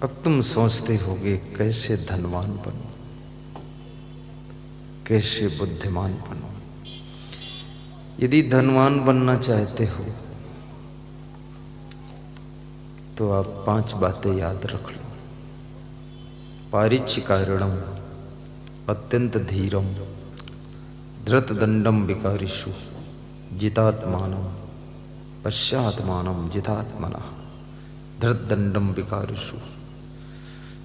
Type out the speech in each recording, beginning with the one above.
अब तुम सोचते होगे कैसे धनवान बनूं, कैसे बुद्धिमान बनूं। यदि धनवान बनना चाहते हो तो आप 5 बातें याद रख लो। पारिच्छिकारणम अत्यंत धीरम धृतदंडम विकारिषु जितात्मानम पश्चात्मानम जितात्मनः धृतदंडम विकारिषु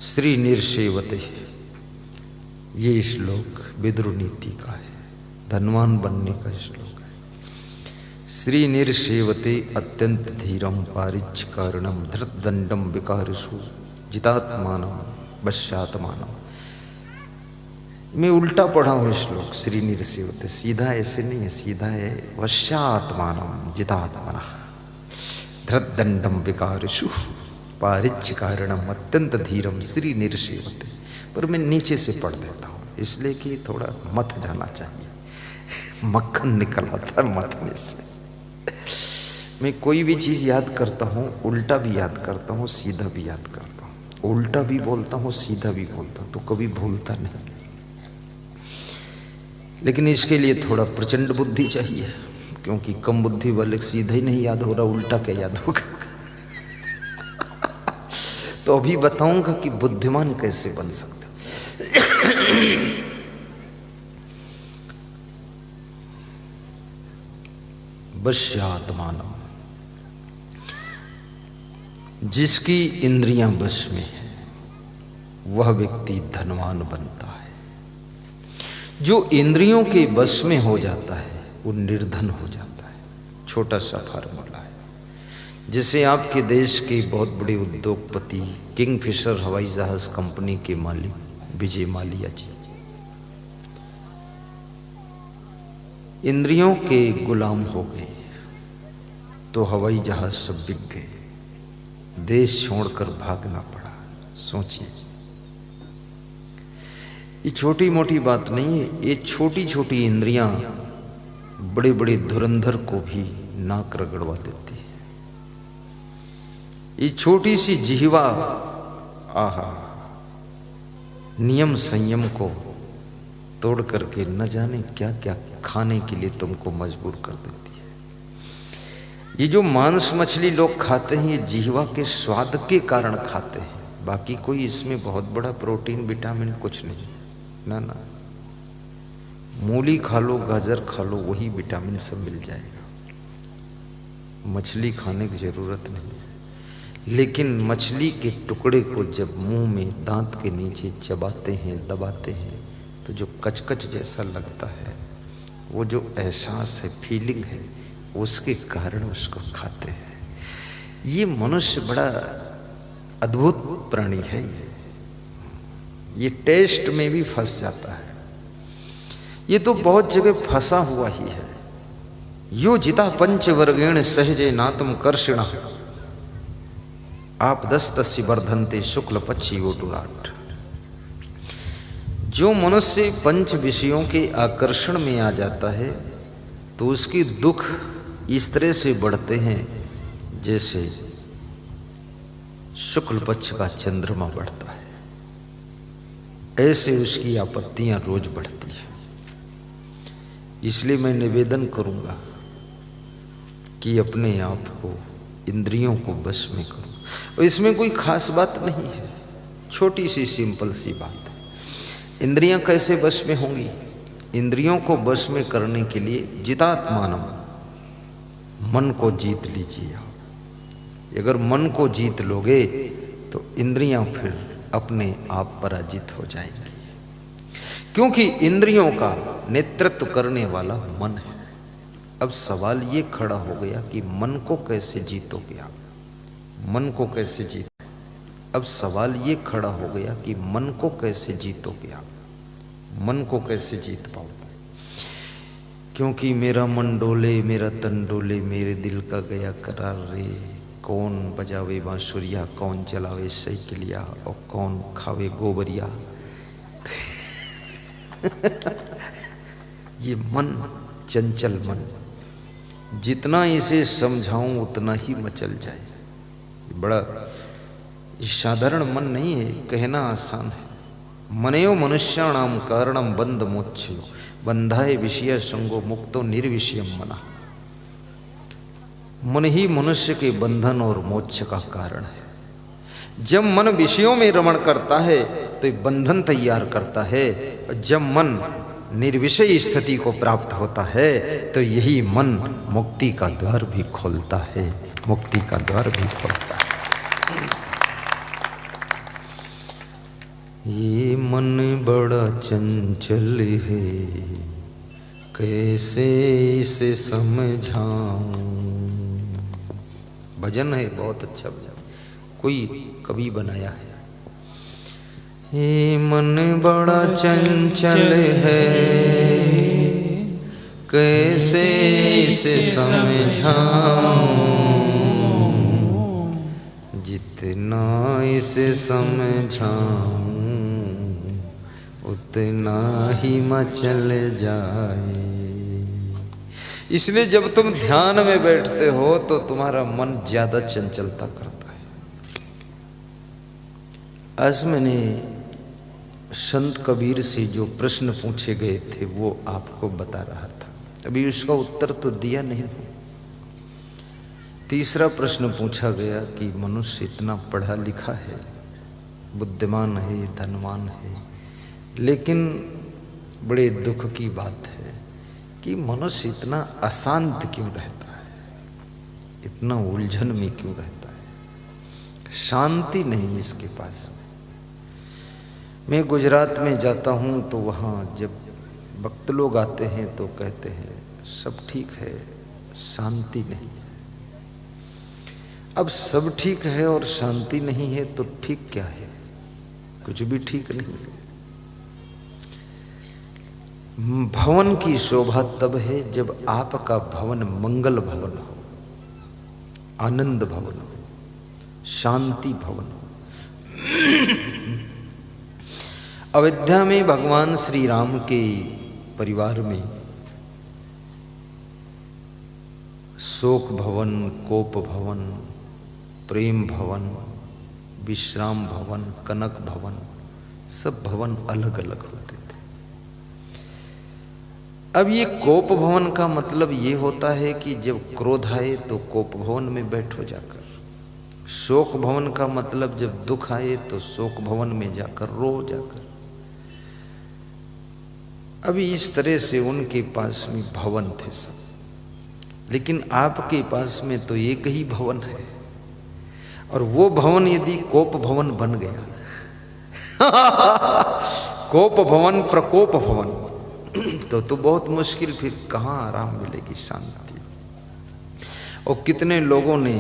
श्री निर्सेवते। ये श्लोक विदुर नीति का है, धनवान बनने का श्लोक है। श्री निर्सेवते अत्यंत धीरम पारिच्छिकारणम धृतदंडम विकारिषु जितात्मानम पश्चात्मानम। मैं उल्टा पढ़ा हूँ श्लोक। श्री निर्सेवते सीधा ऐसे नहीं है, सीधा है वश्यात्मानम जितात्मनः धृतदंडम विकारिषु पारिच्छिकारणम अत्यंत धीरम श्री निर्सेवते। पर मैं नीचे से पढ़ देता हूँ इसलिए कि थोड़ा मत जाना चाहिए। मक्खन निकल आता है मथने से। मैं कोई भी चीज याद करता हूँ, उल्टा भी याद करता हूँ, सीधा भी याद करता हूँ। उल्टा भी बोलता हूँ, सीधा भी बोलता हूँ, तो कभी भूलता नहीं। लेकिन इसके लिए थोड़ा प्रचंड बुद्धि चाहिए, क्योंकि कम बुद्धि वाले सीधा ही नहीं याद हो रहा, उल्टा क्या याद होगा। तो अभी बताऊंगा कि बुद्धिमान कैसे बन सकता। वश्यात्मानम, जिसकी इंद्रियां वश में है वह व्यक्ति धनवान बनता है। जो इंद्रियों के वश में हो जाता है वो निर्धन हो जाता है। छोटा सा फार्मूला है। जैसे आपके देश के बहुत बड़े उद्योगपति किंगफिशर हवाई जहाज कंपनी के मालिक विजय माल्या जी इंद्रियों के गुलाम हो गए तो हवाई जहाज सब बिक गए, देश छोड़कर भागना पड़ा। सोचिए, ये छोटी मोटी बात नहीं है। ये छोटी छोटी इंद्रियां बड़े बड़े धुरंधर को भी नाक रगड़वा देती है। ये छोटी सी जिह्वा आहा नियम संयम को तोड़ करके न जाने क्या क्या खाने के लिए तुमको मजबूर कर देती है। ये जो मांस मछली लोग खाते हैं ये जिह्वा के स्वाद के कारण खाते हैं, बाकी कोई इसमें बहुत बड़ा प्रोटीन विटामिन कुछ नहीं। ना ना, मूली खा लो, गाजर खा लो, वही विटामिन सब मिल जाएगा। मछली खाने की जरूरत नहीं है। लेकिन मछली के टुकड़े को जब मुंह में दांत के नीचे चबाते हैं, दबाते हैं, तो जो कचकच जैसा लगता है, वो जो एहसास है, फीलिंग है, उसके कारण उसको खाते हैं। ये मनुष्य बड़ा अद्भुत प्राणी है। ये टेस्ट में भी फंस जाता है। ये तो बहुत जगह फंसा हुआ ही है। यो जिता पंचवर्गेण सहजे नातम कर्षिण आप 10 वर्धनते शुक्ल पक्षी ओटुराट। जो मनुष्य पंच विषयों के आकर्षण में आ जाता है तो उसकी दुख इस तरह से बढ़ते हैं जैसे शुक्ल पक्ष का चंद्रमा बढ़ता है। ऐसे उसकी आपत्तियां रोज बढ़ती है। इसलिए मैं निवेदन करूंगा कि अपने आप को, इंद्रियों को वश में करो। और इसमें कोई खास बात नहीं है, छोटी सी सिंपल सी बात है। इंद्रियां कैसे वश में होंगी? इंद्रियों को वश में करने के लिए जितात्मानम, मन को जीत लीजिए आप। अगर मन को जीत लोगे तो इंद्रियां फिर अपने आप पराजित हो जाएंगी, क्योंकि इंद्रियों का नेतृत्व करने वाला मन है। अब सवाल ये खड़ा हो गया कि मन को कैसे जीतोगे आप? मन को कैसे जीत? अब सवाल ये खड़ा हो गया कि मन को कैसे जीतोगे आप? मन को कैसे जीत पाओगे? क्योंकि मेरा मन डोले, मेरा तन डोले, मेरे दिल का गया करार रे। कौन बजावे बांसुरिया, कौन चलावे साइकिलिया, और कौन खावे गोबरिया। ये मन, चंचल मन, जितना इसे समझाऊं उतना ही मचल जाए। बड़ा ये साधारण मन नहीं है, कहना आसान है। मनयो मनुष्याणाम कारणम बंध मोक्षयो बंधाए विषय संगो मुक्तो निर्विषयम मना। मन ही मनुष्य के बंधन और मोक्ष का कारण है। जब मन विषयों में रमण करता है तो एक बंधन तैयार करता है, और जब मन निर्विषय स्थिति को प्राप्त होता है तो यही मन मुक्ति का द्वार भी खोलता है, मुक्ति का द्वार भी खोलता है। ये मन बड़ा चंचल है, कैसे इसे समझाऊं। भजन है, बहुत अच्छा भजन, कोई कवि बनाया है। ये मन बड़ा चंचल है, कैसे इसे समझाऊं। जितना इसे समझाऊं उतना ही मचल जाए। इसलिए जब तुम ध्यान में बैठते हो तो तुम्हारा मन ज्यादा चंचलता करता है। आज मैंने संत कबीर से जो प्रश्न पूछे गए थे वो आपको बता रहा था, अभी उसका उत्तर तो दिया नहीं। तीसरा प्रश्न पूछा गया कि मनुष्य इतना पढ़ा लिखा है, बुद्धिमान है, धनवान है, लेकिन बड़े दुख की बात है कि मनुष्य इतना अशांत क्यों रहता है, इतना उलझन में क्यों रहता है, शांति नहीं इसके पास में। मैं गुजरात में जाता हूँ तो वहाँ जब भक्त लोग आते हैं तो कहते हैं सब ठीक है, शांति नहीं है। अब सब ठीक है और शांति नहीं है तो ठीक क्या है? कुछ भी ठीक नहीं है। भवन की शोभा तब है जब आपका भवन मंगल भवन हो, आनंद भवन हो, शांति भवन हो। अयोध्या में भगवान श्री राम के परिवार में शोक भवन, कोप भवन, प्रेम भवन, विश्राम भवन, कनक भवन, सब भवन अलग अलग होते थे। अब ये कोप भवन का मतलब ये होता है कि जब क्रोध आए तो कोप भवन में बैठो जाकर। शोक भवन का मतलब जब दुख आए तो शोक भवन में जाकर रो जाकर। अभी इस तरह से उनके पास में भवन थे सब, लेकिन आपके पास में तो एक ही भवन है, और वो भवन यदि कोप भवन बन गया कोप भवन, प्रकोप भवन, तो बहुत मुश्किल, फिर कहाँ आराम मिलेगी, शांति। और कितने लोगों ने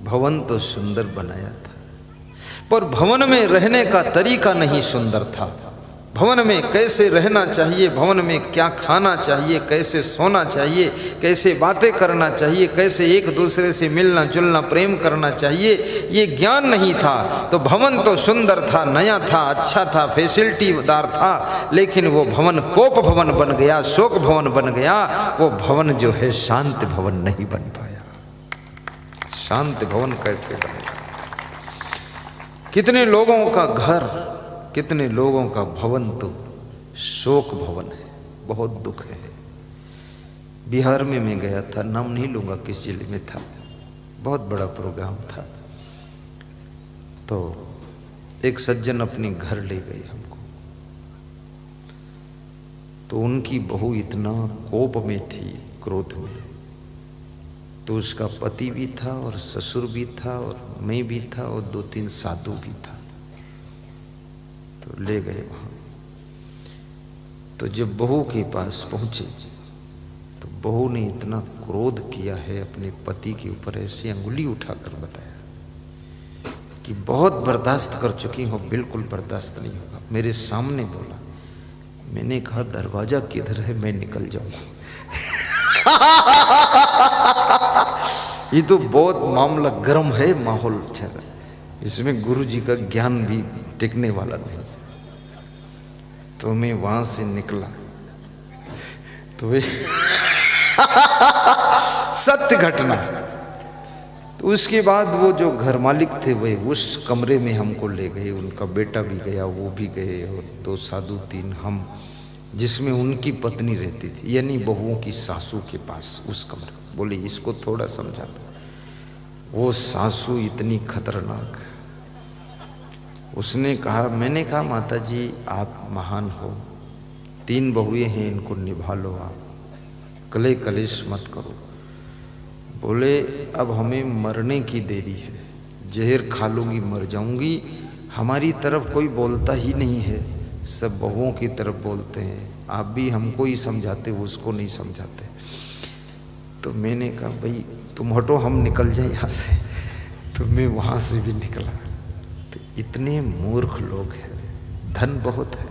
भवन तो सुंदर बनाया था, पर भवन में रहने का तरीका नहीं सुंदर था। भवन में कैसे रहना चाहिए, भवन में क्या खाना चाहिए, कैसे सोना चाहिए, कैसे बातें करना चाहिए, कैसे एक दूसरे से मिलना जुलना, प्रेम करना चाहिए, ये ज्ञान नहीं था। तो भवन तो सुंदर था, नया था, अच्छा था, फैसिलिटीदार था, लेकिन वो भवन कोप भवन बन गया, शोक भवन बन गया। वो भवन जो है शांत भवन नहीं बन पाया। शांत भवन कैसे बनेगा? कितने लोगों का घर, कितने लोगों का भवन तो शोक भवन है, बहुत दुख है। बिहार में मैं गया था, नाम नहीं लूंगा किस जिले में था, बहुत बड़ा प्रोग्राम था। तो एक सज्जन अपने घर ले गए हमको, तो उनकी बहू इतना कोप में थी, क्रोध में, तो उसका पति भी था और ससुर भी था और मैं भी था और 2-3 साधु भी था। तो ले गए वहाँ। तो जब बहू के पास पहुँचे तो बहू ने इतना क्रोध किया है अपने पति के ऊपर, ऐसे अंगुली उठाकर बताया कि बहुत बर्दाश्त कर चुकी हो, बिल्कुल बर्दाश्त नहीं होगा। मेरे सामने बोला। मैंने कहा दरवाजा किधर है, मैं निकल जाऊंगा। ये तो बहुत मामला गर्म है, माहौल चल रहा है, इसमें गुरु जी का ज्ञान भी टिकने वाला नहीं। तो मैं वहां से निकला तो वे सत्य घटना, तो उसके बाद वो जो घर मालिक थे वे उस कमरे में हमको ले गए, उनका बेटा भी गया, वो भी गए, और 2 साधु 3 हम, जिसमें उनकी पत्नी रहती थी, यानी बहुओं की सासू के पास उस कमरे। बोले इसको थोड़ा समझाता। वो सासू इतनी खतरनाक, उसने कहा, मैंने कहा माता जी आप महान हो, 3 बहुएं हैं, इनको निभा लो आप, कले कलेश मत करो। बोले अब हमें मरने की देरी है, जहर खा लूँगी मर जाऊँगी, हमारी तरफ कोई बोलता ही नहीं है, सब बहुओं की तरफ बोलते हैं, आप भी हमको ही समझाते हो, उसको नहीं समझाते। तो मैंने कहा भाई तुम हटो, हम निकल जाए यहाँ से। तो मैं वहाँ से भी निकला। तो इतने मूर्ख लोग हैं, धन बहुत है,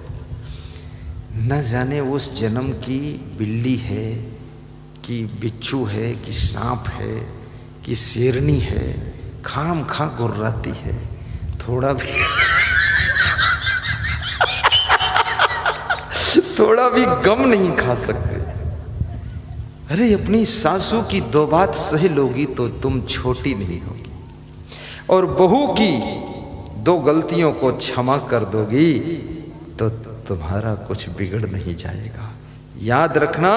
न जाने उस जन्म की बिल्ली है कि बिच्छू है कि सांप है कि शेरनी है, खाम खा गुर्राती है, थोड़ा भी गम नहीं खा सकते। अरे अपनी सासू की 2 बात सही लोगी तो तुम छोटी नहीं होगी, और बहू की 2 गलतियों को क्षमा कर दोगी तो तुम्हारा कुछ बिगड़ नहीं जाएगा। याद रखना,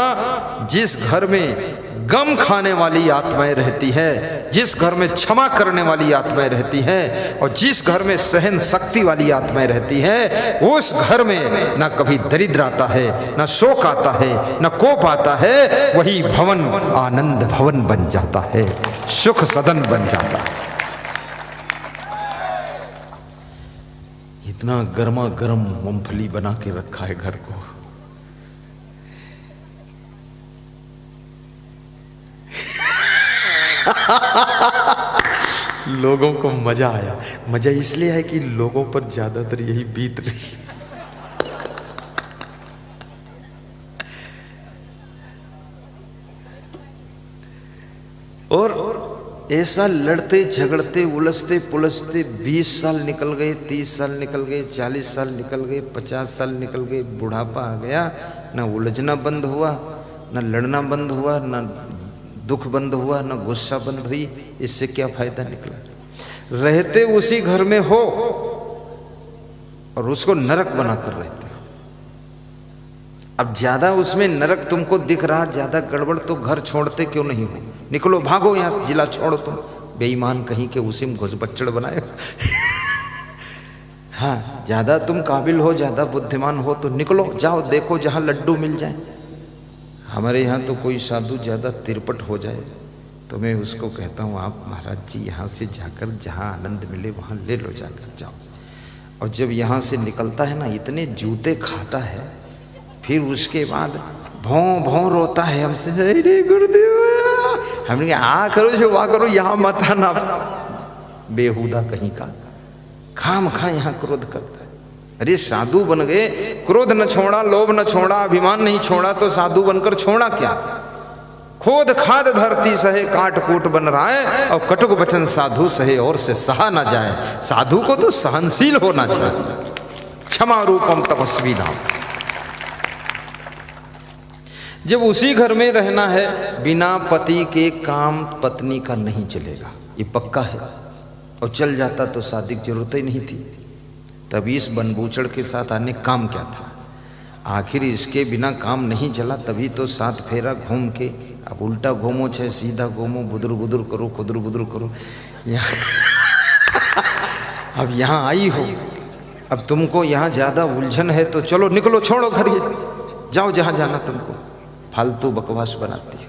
जिस घर में गम खाने वाली आत्माएं रहती है, जिस घर में क्षमा करने वाली आत्माएं रहती हैं, और जिस घर में सहन शक्ति वाली आत्माएं रहती हैं, उस घर में ना कभी दरिद्र आता है, ना शोक आता है, ना कोप आता है, वही भवन आनंद भवन बन जाता है, सुख सदन बन जाता है। इतना गर्मा गर्म मूंगफली बना के रखा है घर को। लोगों को मजा आया। मजा इसलिए है कि लोगों पर ज्यादातर यही बीत रही। और ऐसा लड़ते झगड़ते उलझते पुलझते 20 साल निकल गए, 30 साल निकल गए, 40 साल निकल गए, 50 साल निकल गए, बुढ़ापा आ गया, ना उलझना बंद हुआ, ना लड़ना बंद हुआ, ना दुख बंद हुआ, ना गुस्सा बंद हुई। इससे क्या फायदा निकला? रहते उसी घर में हो और उसको नरक बनाकर रहते हो। अब ज्यादा उसमें नरक तुमको दिख रहा, ज्यादा गड़बड़, तो घर छोड़ते क्यों नहीं हो? निकलो, भागो यहां, जिला छोड़ो तुम, बेईमान कहीं के, उसी में घुस बच्चड़ बनाए। हाँ, ज्यादा तुम काबिल हो, ज्यादा बुद्धिमान हो तो निकलो, जाओ, देखो जहां लड्डू मिल जाए। हमारे यहाँ तो कोई साधु ज़्यादा तिरपट हो जाए तो मैं उसको कहता हूँ, आप महाराज जी यहाँ से जाकर जहाँ आनंद मिले वहाँ ले लो, जाकर जाओ। और जब यहाँ से निकलता है ना, इतने जूते खाता है, फिर उसके बाद भौं भौं रोता है हमसे, अरे गुरुदेव। हमने कहा आ करो जो वाह करो, यहाँ मत आना, बेहुदा कहीं का, खाम खा यहाँ क्रोध करता है। अरे साधु बन गए, क्रोध न छोड़ा, लोभ न छोड़ा, अभिमान नहीं छोड़ा, तो साधु बनकर छोड़ा क्या? खोद खाद धरती सहे, काट कूट बन रहा है, और कटुक वचन साधु सहे और से सहा न जाए। साधु को तो सहनशील होना चाहिए, क्षमा रूपम तपस्वी नाम। जब उसी घर में रहना है, बिना पति के काम पत्नी का नहीं चलेगा, ये पक्का है। और चल जाता तो शादी की जरूरत ही नहीं थी। तभी इस बनबूचड़ के साथ आने काम क्या था? आखिर इसके बिना काम नहीं चला, तभी तो 7 फेरा घूम के, अब उल्टा घूमो चाहे सीधा घूमो, बुदुर बुदुर करो, खुदुर बुदुर करो, यहाँ अब यहाँ आई हो, अब तुमको यहाँ ज़्यादा उलझन है तो चलो निकलो, छोड़ो घर, ये जाओ जहाँ जाना तुमको, फालतू बकवास बनाती है।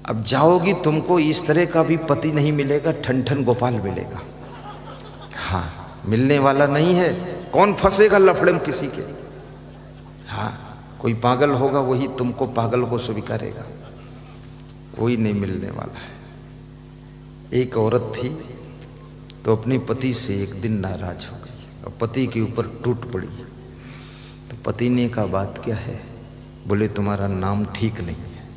अब जाओगी, तुमको इस तरह का भी पति नहीं मिलेगा, ठन ठन गोपाल मिलेगा। हाँ, मिलने वाला नहीं है। कौन फंसेगा लफड़े में किसी के? हाँ, कोई पागल होगा वही तुमको पागल को स्वीकारेगा, कोई नहीं मिलने वाला है। एक औरत थी तो अपने पति से एक दिन नाराज हो गई और पति के ऊपर टूट पड़ी। तो पति ने कहा बात क्या है? बोले तुम्हारा नाम ठीक नहीं है।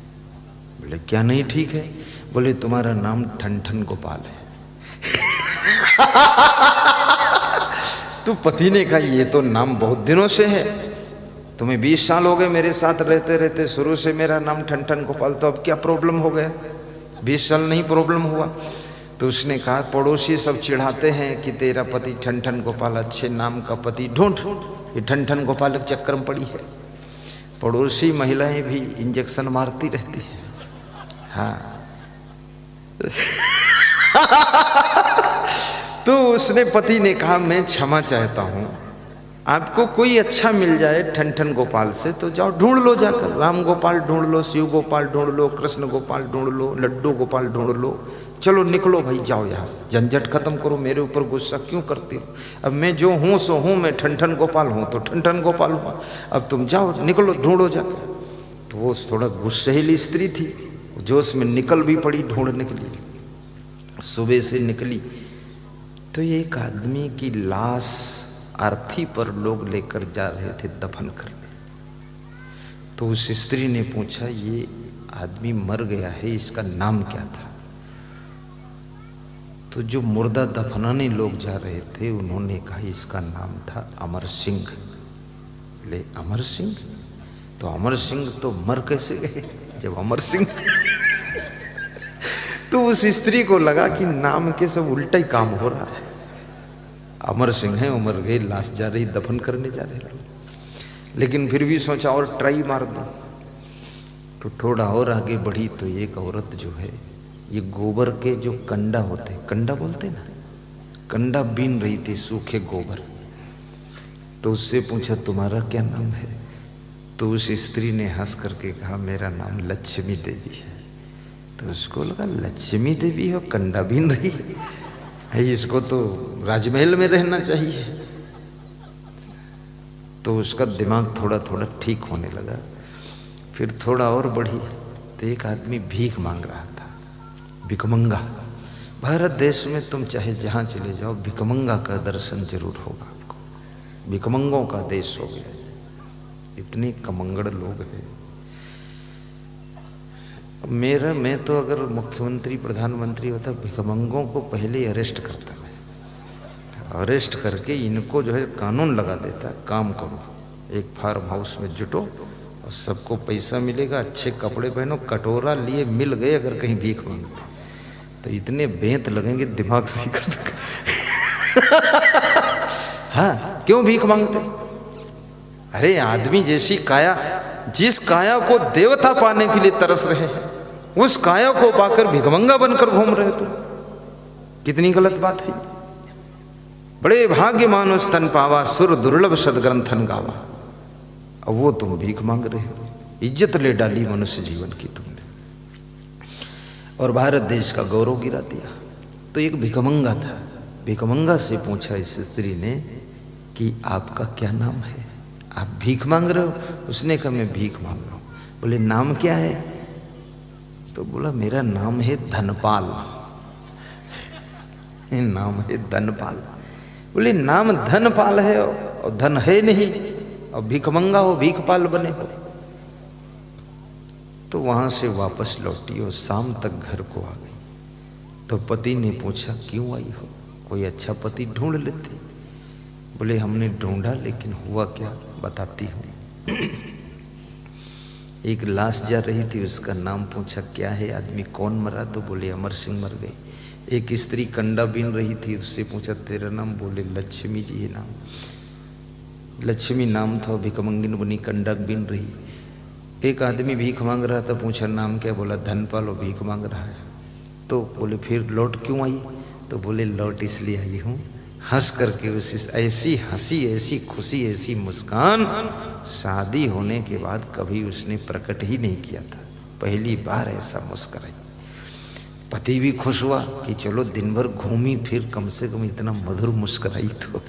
बोले क्या नहीं ठीक है? बोले तुम्हारा नाम ठन ठन गोपाल है। तो पति ने कहा ये तो नाम बहुत दिनों से है, तुम्हें 20 साल हो गए मेरे साथ रहते रहते, शुरू से मेरा नाम ठन ठन गोपाल, तो अब क्या प्रॉब्लम हो गया? 20 साल नहीं प्रॉब्लम हुआ। तो उसने कहा पड़ोसी सब चिढ़ाते हैं कि तेरा पति ठन गोपाल, अच्छे नाम का पति ढूंढ, ये ठन गोपाल के चक्कर में पड़ी है। पड़ोसी महिलाएं भी इंजेक्शन मारती रहती हैं। हाँ तो उसने पति ने कहा मैं क्षमा चाहता हूं, आपको कोई अच्छा मिल जाए ठन गोपाल से तो जाओ ढूंढ लो, जाकर राम गोपाल ढूंढ लो, शिव गोपाल ढूंढ लो, कृष्ण गोपाल ढूंढ लो, लड्डू गोपाल ढूंढ लो, चलो निकलो भाई, जाओ यहाँ से, झंझट खत्म करो, मेरे ऊपर गुस्सा क्यों करती हो? अब मैं जो हूँ सो हूँ, मैं ठन गोपाल हूँ तो ठन गोपाल हुआ, अब तुम जाओ निकलो ढूंढो जाकर। तो वो थोड़ा गुस्सैली स्त्री थी, जोश में निकल भी पड़ी ढूंढने के लिए। सुबह से निकली तो ये एक आदमी की लाश अर्थी पर लोग लेकर जा रहे थे दफन करने। तो उस स्त्री ने पूछा ये आदमी मर गया है, इसका नाम क्या था? तो जो मुर्दा दफनाने लोग जा रहे थे उन्होंने कहा इसका नाम था अमर सिंह। बोले अमर सिंह? तो अमर सिंह तो मर कैसे गए जब अमर सिंह तो उस स्त्री को लगा कि नाम के सब उल्टा ही काम हो रहा है। अमर सिंह है, उमर गए, लाश जा रही, दफन करने जा रहे लोग। लेकिन फिर भी सोचा और ट्राई मार दो। तो थोड़ा और आगे बढ़ी तो एक औरत जो है ये गोबर के जो कंडा होते, कंडा बोलते ना, कंडा बीन रही थी, सूखे गोबर। तो उससे पूछा तुम्हारा क्या नाम है? तो उस स्त्री ने हंस करके कहा मेरा नाम लक्ष्मी देवी है। तो उसको लगा लक्ष्मी देवी हो, कंडा बीन रही है, इसको तो राजमहल में रहना चाहिए। तो उसका दिमाग थोड़ा थोड़ा ठीक होने लगा। फिर थोड़ा और बढ़ी तो एक आदमी भीख मांग रहा था, भिखमंगा। भारत देश में तुम चाहे जहाँ चले जाओ भिखमंगा का दर्शन जरूर होगा आपको। भिखमंगों का देश हो गया, इतने कमंगड़ लोग हैं। मैं तो अगर मुख्यमंत्री प्रधानमंत्री होता भिखमंगों को पहले ही अरेस्ट करता, मैं अरेस्ट करके इनको जो है कानून लगा देता, काम करो, एक फार्म हाउस में जुटो और सबको पैसा मिलेगा, अच्छे कपड़े पहनो, कटोरा लिए मिल गए अगर कहीं भीख मांगते तो इतने बेंत लगेंगे दिमाग सही कर देगा। हाँ क्यों भीख मांगते? अरे आदमी जैसी काया, जिस काया को देवता पाने के लिए तरस रहे हैं उस काया को पाकर भिखमंगा बनकर घूम रहे तुम, कितनी गलत बात है। बड़े भाग्य मानुष तन पावा, सुर दुर्लभ सदग्रंथन गावा। अब वो तुम भीख मांग रहे हो, इज्जत ले डाली मनुष्य जीवन की तुमने और भारत देश का गौरव गिरा दिया। तो एक भिखमंगा था, भिखमंगा से पूछा इस स्त्री ने कि आपका क्या नाम है, आप भीख मांग रहे हो? उसने कहा मैं भीख मांग रहा हूँ। बोले नाम क्या है? तो बोला मेरा नाम है धनपाल। नाम है धनपाल। बोले नाम धनपाल है और धन है नहीं और भिखमंगा हो, भीखपाल बने हो। तो वहां से वापस लौटी और शाम तक घर को आ गई। तो पति ने पूछा क्यों आई हो, कोई अच्छा पति ढूंढ लेती। बोले हमने ढूंढा लेकिन हुआ क्या, बताती हूँ। एक लाश जा रही थी, उसका नाम पूछा क्या है, आदमी कौन मरा? तो बोले अमर सिंह मर गए। एक स्त्री कंडा बीन रही थी, उससे पूछा तेरा नाम? बोले लक्ष्मी जी है नाम, लक्ष्मी नाम था, भिखमंगिन बनी, कंडा बीन रही। एक आदमी भीख मांग रहा था, पूछा नाम क्या? बोला धनपाल, और भीख मांग रहा है। तो बोले फिर लौट क्यों आई? तो बोले लौट इसलिए आई हूँ, हंस करके उसी ऐसी हंसी, ऐसी खुशी, ऐसी मुस्कान शादी होने के बाद कभी उसने प्रकट ही नहीं किया था, पहली बार ऐसा मुस्कुराई। पति भी खुश हुआ कि चलो दिन भर घूमी फिर कम से कम इतना मधुर मुस्कुराई तो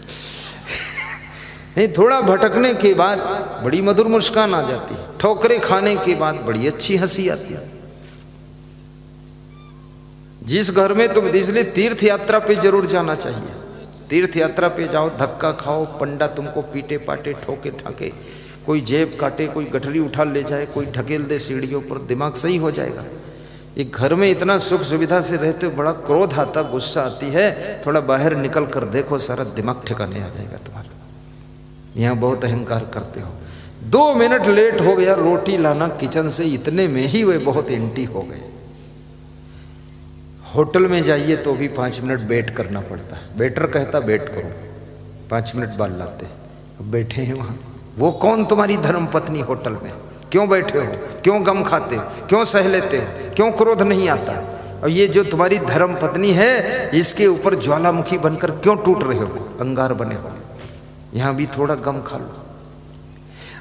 नहीं, थोड़ा भटकने के बाद बड़ी मधुर मुस्कान आ जाती है, ठोकरे खाने के बाद बड़ी अच्छी हंसी आती है। जिस घर में तुम, इसलिए तीर्थ यात्रा पे जरूर जाना चाहिए। तीर्थ यात्रा पे जाओ, धक्का खाओ, पंडा तुमको पीटे पाटे, ठोके ठाके, कोई जेब काटे, कोई गठरी उठा ले जाए, कोई ढकेल दे सीढ़ियों पर, दिमाग सही हो जाएगा। एक घर में इतना सुख सुविधा से रहते हो, बड़ा क्रोध आता, गुस्सा आती है, थोड़ा बाहर निकल कर देखो, सारा दिमाग ठिकाने आ जाएगा तुम्हारा। यहाँ बहुत अहंकार करते हो। 2 मिनट लेट हो गया रोटी लाना किचन से, इतने में ही वे बहुत एंटी हो गए। होटल में जाइए तो भी 5 मिनट वेट करना पड़ता है। वेटर कहता वेट करो, 5 मिनट बाद लाते। अब बैठे हैं वहाँ, वो कौन तुम्हारी धर्म पत्नी होटल में? क्यों बैठे हो? क्यों गम खाते हो? क्यों सह लेते हो? क्यों क्रोध नहीं आता? और ये जो तुम्हारी धर्म पत्नी है, इसके ऊपर ज्वालामुखी बनकर क्यों टूट रहे हो, अंगार बने हो? यहाँ भी थोड़ा गम खा लो।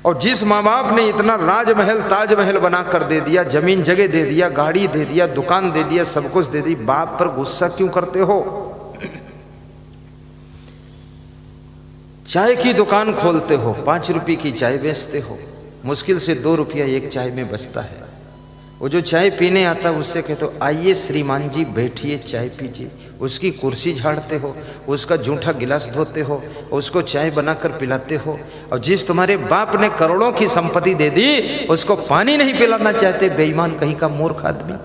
और जिस माँ बाप ने इतना राजमहल ताजमहल बना कर दे दिया, जमीन जगह दे दिया, गाड़ी दे दिया, दुकान दे दिया, सब कुछ दे दी, बाप पर गुस्सा क्यों करते हो? चाय की दुकान खोलते हो, 5 रुपए की चाय बेचते हो, मुश्किल से 2 रुपया एक चाय में बचता है। वो जो चाय पीने आता है उससे कहते हो आइए श्रीमान जी बैठिए चाय पीजिए, उसकी कुर्सी झाड़ते हो, उसका जूठा गिलास धोते हो, उसको चाय बनाकर पिलाते हो। और जिस तुम्हारे बाप ने करोड़ों की संपत्ति दे दी, उसको पानी नहीं पिलाना चाहते, बेईमान कहीं का मूर्ख आदमी।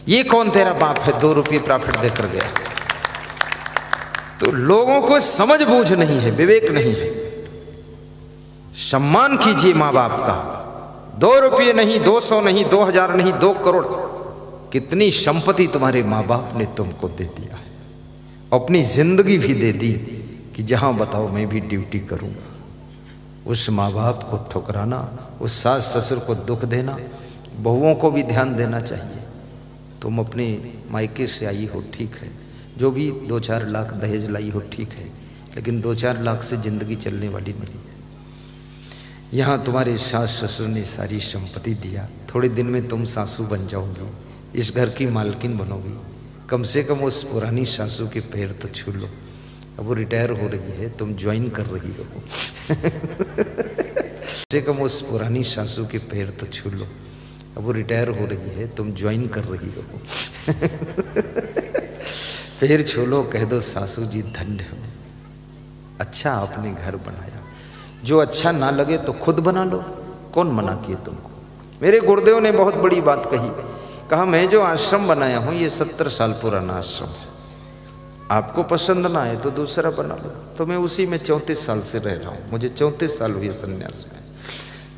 ये कौन तेरा बाप है 2 रुपये प्रॉफिट देकर गया? तो लोगों को समझ बूझ नहीं है, विवेक नहीं है। सम्मान कीजिए माँ बाप का। 2 रुपये नहीं, 200 नहीं, 2000 नहीं, 2 करोड़, कितनी संपत्ति तुम्हारे माँ बाप ने तुमको दे दिया है। अपनी जिंदगी भी दे दी कि जहां बताओ मैं भी ड्यूटी करूंगा। उस माँ बाप को ठुकराना, उस सास ससुर को दुख देना, बहुओं को भी ध्यान देना चाहिए। तुम अपने मायके से आई हो ठीक है, जो भी 2-4 लाख दहेज लाई हो ठीक है, लेकिन 2-4 लाख से जिंदगी चलने वाली नहीं है। यहाँ तुम्हारे सास ससुर ने सारी संपत्ति दिया, थोड़े दिन में तुम सासू बन जाओगी, इस घर की मालकिन बनोगी। कम से कम उस पुरानी सासू के पैर तो छू लो। अब वो रिटायर हो रही है, तुम ज्वाइन कर रही हो। कम से कम उस पुरानी सासू के पैर तो छू लो। अब वो रिटायर हो रही है, तुम ज्वाइन कर रही हो। पैर छू लो, कह दो सासू जी धन्य हो, अच्छा आपने घर बनाया। जो अच्छा ना लगे तो खुद बना लो, कौन मना किए तुमको? मेरे गुरुदेव ने बहुत बड़ी बात कही, कहा मैं जो आश्रम बनाया हूं ये 70 साल पुराना आश्रम है, आपको पसंद ना आए तो दूसरा बना लो। तो मैं उसी में 34 साल से रह रहा हूं, मुझे 34 साल हुए संन्यास में,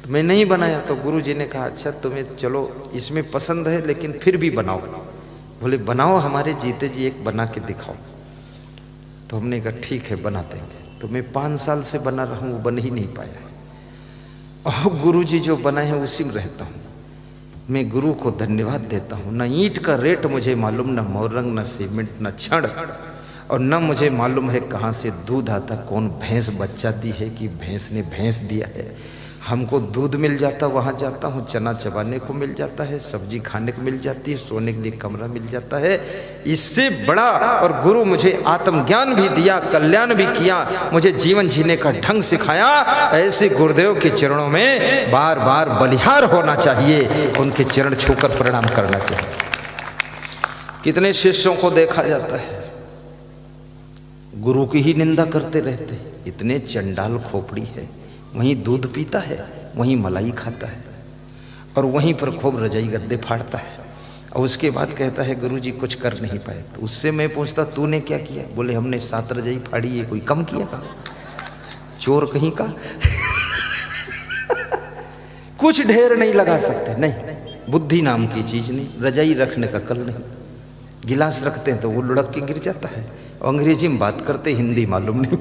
तो मैं नहीं बनाया। तो गुरु जी ने कहा अच्छा तुम्हें चलो इसमें पसंद है लेकिन फिर भी बनाओ। बोले बनाओ, हमारे जीते जी एक बना के दिखाओ। तो हमने कहा ठीक है बना देंगे। तो मैं 5 साल से बना रहा हूँ, वो बन ही नहीं पाया। और गुरु जी जो बनाए हैं उसी में रहता हूँ। मैं गुरु को धन्यवाद देता हूँ। न ईंट का रेट मुझे मालूम, न मोरंग, न सीमेंट, न छड़, और न मुझे मालूम है कहाँ से दूध आता, कौन भैंस बच्चा दी है कि भैंस ने भैंस दिया है। हमको दूध मिल जाता, वहाँ जाता हूँ, चना चबाने को मिल जाता है, सब्जी खाने को मिल जाती है, सोने के लिए कमरा मिल जाता है। इससे बड़ा और गुरु मुझे आत्मज्ञान भी दिया, कल्याण भी किया, मुझे जीवन जीने का ढंग सिखाया। ऐसे गुरुदेव के चरणों में बार बार बलिहार होना चाहिए, उनके चरण छूकर प्रणाम करना चाहिए। कितने शिष्यों को देखा जाता है गुरु की ही निंदा करते रहते, इतने चंडाल खोपड़ी है, वहीं दूध पीता है, वहीं मलाई खाता है, और वहीं पर खूब रजाई गद्दे फाड़ता है। और उसके बाद कहता है गुरुजी कुछ कर नहीं पाए। तो उससे मैं पूछता तूने क्या किया? बोले हमने 7 रजाई फाड़ी, ये कोई कम किया का? चोर कहीं का। कुछ ढेर नहीं लगा सकते, नहीं, बुद्धि नाम की चीज नहीं, रजाई रखने का कल नहीं। गिलास रखते हैं तो वो लुढ़क के गिर जाता है, अंग्रेजी में बात करते, हिंदी मालूम नहीं।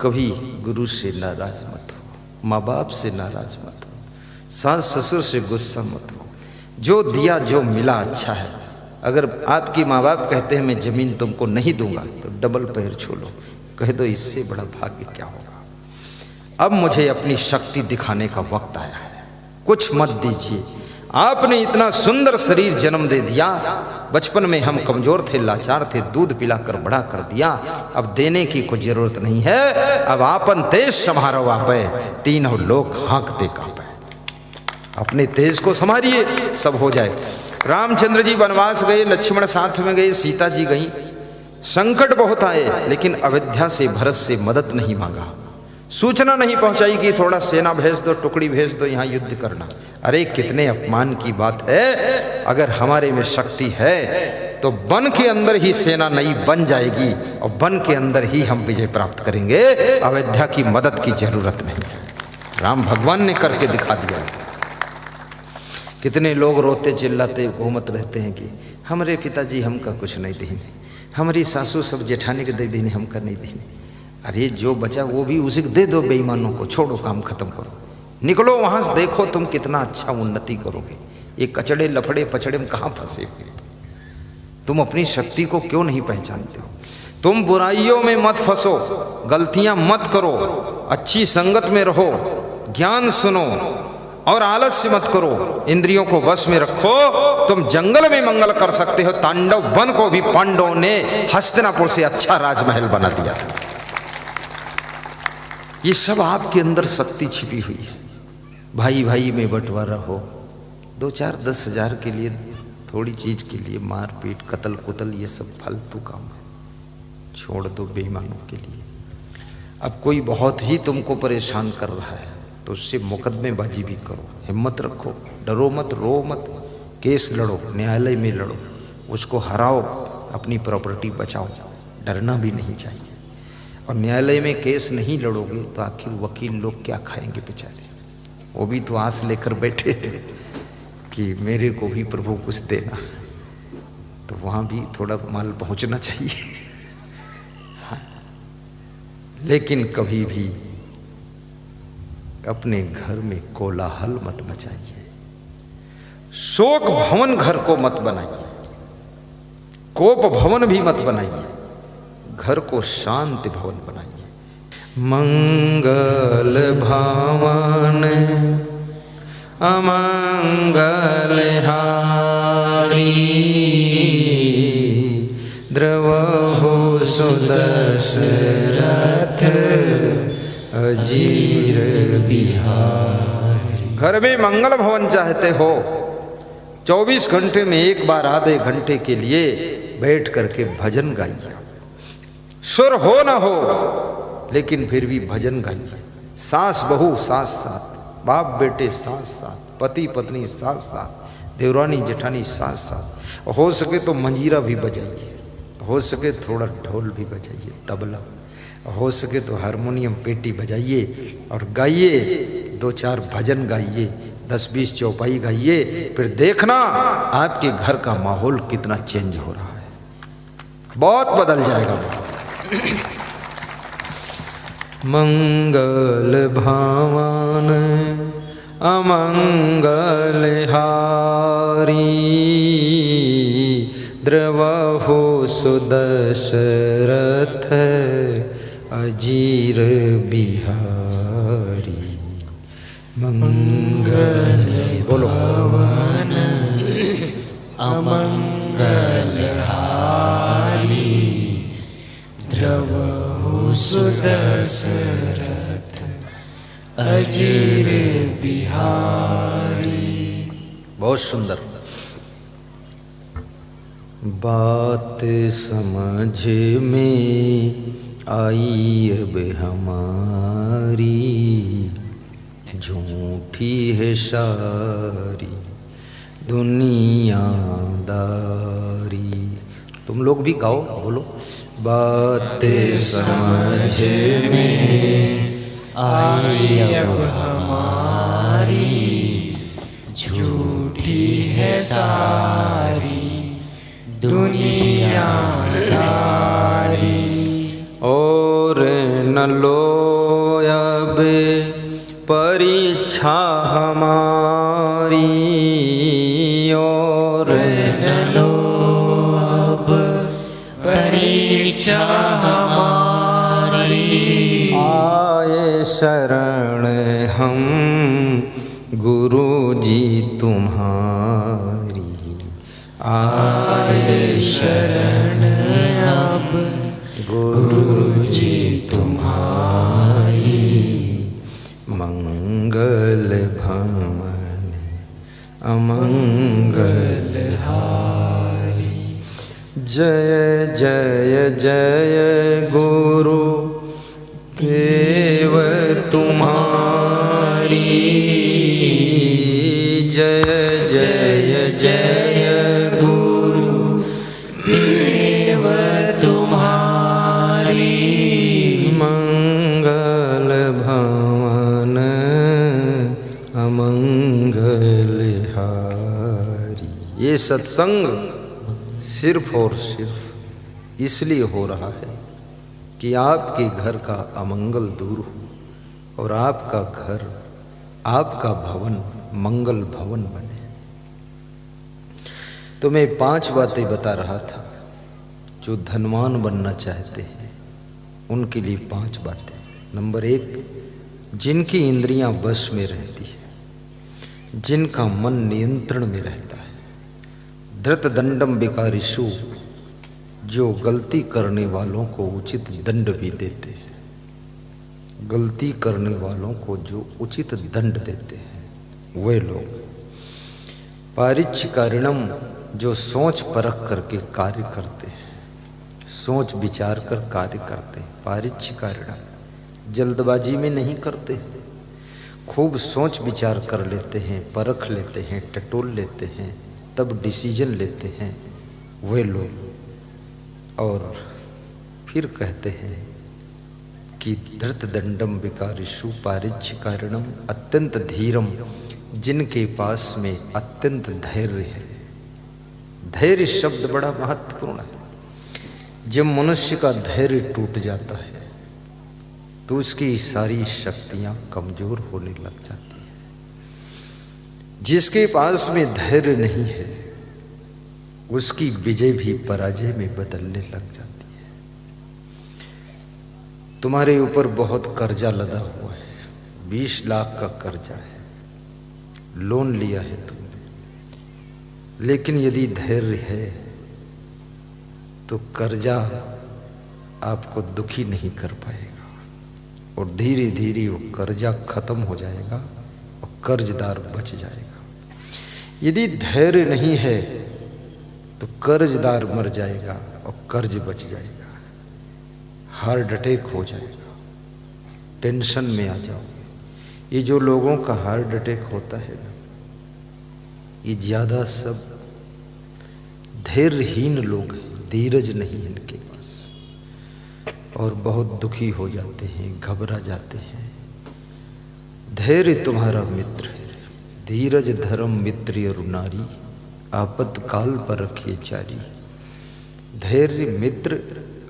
कभी गुरु से नाराज मत हो, माँ बाप से नाराज मत हो, सास ससुर से गुस्सा मत हो। जो दिया जो मिला अच्छा है। अगर आपकी माँ बाप कहते हैं मैं जमीन तुमको नहीं दूंगा, तो डबल पैर छोड़ो, कह दो इससे बड़ा भाग्य क्या होगा। अब मुझे अपनी शक्ति दिखाने का वक्त आया है, कुछ मत दीजिए। आपने इतना सुंदर शरीर जन्म दे दिया, बचपन में हम कमजोर थे, लाचार थे, दूध पिलाकर बड़ा कर दिया, अब देने की कोई जरूरत नहीं है। अब आपन तेज संभारो आपे, तीनों लोग हाँकते कांपे। अपने तेज को संभालिए, सब हो जाए। रामचंद्र जी वनवास गए, लक्ष्मण साथ में गए, सीता जी गई, संकट बहुत आए, लेकिन अयोध्या से भरत से मदद नहीं मांगा, सूचना नहीं पहुंचाई कि थोड़ा सेना भेज दो, टुकड़ी भेज दो, यहाँ युद्ध करना। अरे कितने अपमान की बात है। अगर हमारे में शक्ति है तो वन के अंदर ही सेना नई बन जाएगी, और वन के अंदर ही हम विजय प्राप्त करेंगे। अयोध्या की मदद की जरूरत नहीं है, राम भगवान ने करके दिखा दिया। कितने लोग रोते चिल्लाते घूमत रहते हैं कि हमारे पिताजी हमका कुछ नहीं दीने, हमारी सासू सब जेठानी के दे दीने, हमका नहीं दीने। अरे जो बचा वो भी उसे दे दो, बेईमानों को छोड़ो, काम खत्म करो, निकलो वहाँ से, देखो तुम कितना अच्छा उन्नति करोगे। ये कचड़े लफड़े पचड़े में कहाँ फंसे हुए? तुम अपनी शक्ति को क्यों नहीं पहचानते हो? तुम बुराइयों में मत फंसो, गलतियां मत करो, अच्छी संगत में रहो, ज्ञान सुनो और आलस्य मत करो, इंद्रियों को वश में रखो। तुम जंगल में मंगल कर सकते हो। तांडव वन को भी पांडवों ने हस्तिनापुर से अच्छा राजमहल बना दिया था। ये सब आपके अंदर शक्ति छिपी हुई है। भाई भाई में बंटवारा हो, 2-4-10 हज़ार के लिए, थोड़ी चीज के लिए मारपीट कत्ल कुतल, ये सब फालतू काम है, छोड़ दो बेईमानों के लिए। अब कोई बहुत ही तुमको परेशान कर रहा है तो उससे मुकदमेबाजी भी करो, हिम्मत रखो, डरो मत, रो मत, केस लड़ो, न्यायालय में लड़ो, उसको हराओ, अपनी प्रॉपर्टी बचाओ, डरना भी नहीं चाहिए। और न्यायालय में केस नहीं लड़ोगे तो आखिर वकील लोग क्या खाएंगे बेचारे? वो भी तो आस लेकर बैठे कि मेरे को भी प्रभु कुछ देना, तो वहाँ भी थोड़ा माल पहुँचना चाहिए। हाँ। लेकिन कभी भी अपने घर में कोलाहल मत मचाइए, शोक भवन घर को मत बनाइए, कोप भवन भी मत बनाइए, घर को शांति भवन बनाइए। मंगल भावन अमंगल हारी, द्रवहु सुदशरथ अजीर बिहारी। घर में मंगल भवन चाहते हो, 24 घंटे में एक बार आधे घंटे के लिए बैठ करके भजन गाइए। सुर हो ना हो लेकिन फिर भी भजन गाइए। सास बहू साथ साथ, बाप बेटे साथ साथ, पति पत्नी साथ साथ, देवरानी जेठानी साथ साथ, हो सके तो मंजीरा भी बजाइए, हो सके थोड़ा ढोल भी बजाइए, तबला, हो सके तो हारमोनियम पेटी बजाइए और गाइए, 2-4 भजन गाइए, 10-20 चौपाई गाइए। फिर देखना आपके घर का माहौल कितना चेंज हो रहा है, बहुत बदल जाएगा। मंगल भावन अमंगल हारी, द्रवहु सुदशरथ अजीर बिहारी। मंगल बोलो भवन अमंगल हारी, द्रवहु सुदशरथ अजीर बिहारी। बहुत सुंदर बात समझ में आई अब हमारी, झूठी है सारी दुनियादारी। तुम लोग भी गाओ, बोलो। बात समझ में आई अब हमारी, झूठी है सारी दुनियादारी। और न लो अब परीक्षा हमारी, और न लो अब परीक्षा हमारी। आए शरण हम गुरु जी तुम्हारी, आए शरण अब गुरु जी तुम्हारी। मंगल भवन अमंगल हारी, जय जय जय गुरु देव तुम्हारी, जय जय जय गुरु देव तुम्हारी। मंगल भवन अमंगल हारी। ये सत्संग सिर्फ और सिर्फ इसलिए हो रहा है कि आपके घर का अमंगल दूर हो और आपका घर, आपका भवन मंगल भवन बने। तो मैं 5 बातें बता रहा था जो धनवान बनना चाहते हैं उनके लिए 5 बातें। नंबर 1, जिनकी इंद्रियां बस में रहती है, जिनका मन नियंत्रण में रहता है। धृत दंडम विकारिषु, जो गलती करने वालों को उचित दंड भी देते हैं। गलती करने वालों को जो उचित दंड देते हैं वे लोग। पारिच्छिकारिणम, जो सोच परख करके कार्य करते हैं, सोच विचार कर कार्य करते हैं। पारिच्छिकारिणम, जल्दबाजी में नहीं करते हैं, खूब सोच विचार कर लेते हैं, परख लेते हैं, टटोल लेते हैं, तब डिसीजन लेते हैं वे लोग। और फिर कहते हैं कि धृत दंडम विकारिषु पारिच्छिकारिणम अत्यंत धीरम, जिनके पास में अत्यंत धैर्य है। धैर्य शब्द बड़ा महत्वपूर्ण है। जब मनुष्य का धैर्य टूट जाता है तो उसकी सारी शक्तियां कमजोर होने लग जाती हैं। जिसके पास में धैर्य नहीं है उसकी विजय भी पराजय में बदलने लग जाती है। तुम्हारे ऊपर बहुत कर्जा लदा हुआ है, 20 लाख का कर्जा है, लोन लिया है तुमने, लेकिन यदि धैर्य है तो कर्जा आपको दुखी नहीं कर पाएगा और धीरे धीरे वो कर्जा खत्म हो जाएगा और कर्जदार बच जाएगा। यदि धैर्य नहीं है तो कर्जदार मर जाएगा और कर्ज बच जाएगा। हार्ट अटैक हो जाएगा, टेंशन में आ जाओगे। ये जो लोगों का हार्ट अटैक होता है ना, ये ज्यादा सब धैर्यहीन लोग हैं, धीरज नहीं इनके पास, और बहुत दुखी हो जाते हैं, घबरा जाते हैं। धैर्य तुम्हारा मित्र है। धीरज धर्म मित्र और नारी, आपत्काल पर रखिए चारी। धैर्य मित्र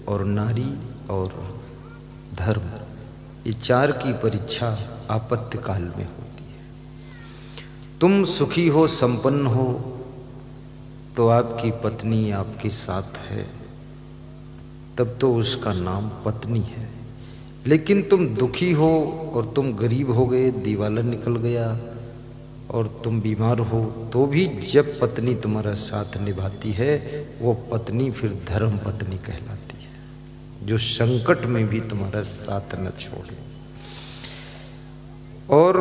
और नारी और धर्म, ये 4 की परीक्षा आपत्तिकाल में होती है। तुम सुखी हो, संपन्न हो तो आपकी पत्नी आपके साथ है, तब तो उसका नाम पत्नी है। लेकिन तुम दुखी हो और तुम गरीब हो गए, दिवाला निकल गया और तुम बीमार हो, तो भी जब पत्नी तुम्हारा साथ निभाती है वो पत्नी फिर धर्म पत्नी कहलाती है, जो संकट में भी तुम्हारा साथ न छोड़े। और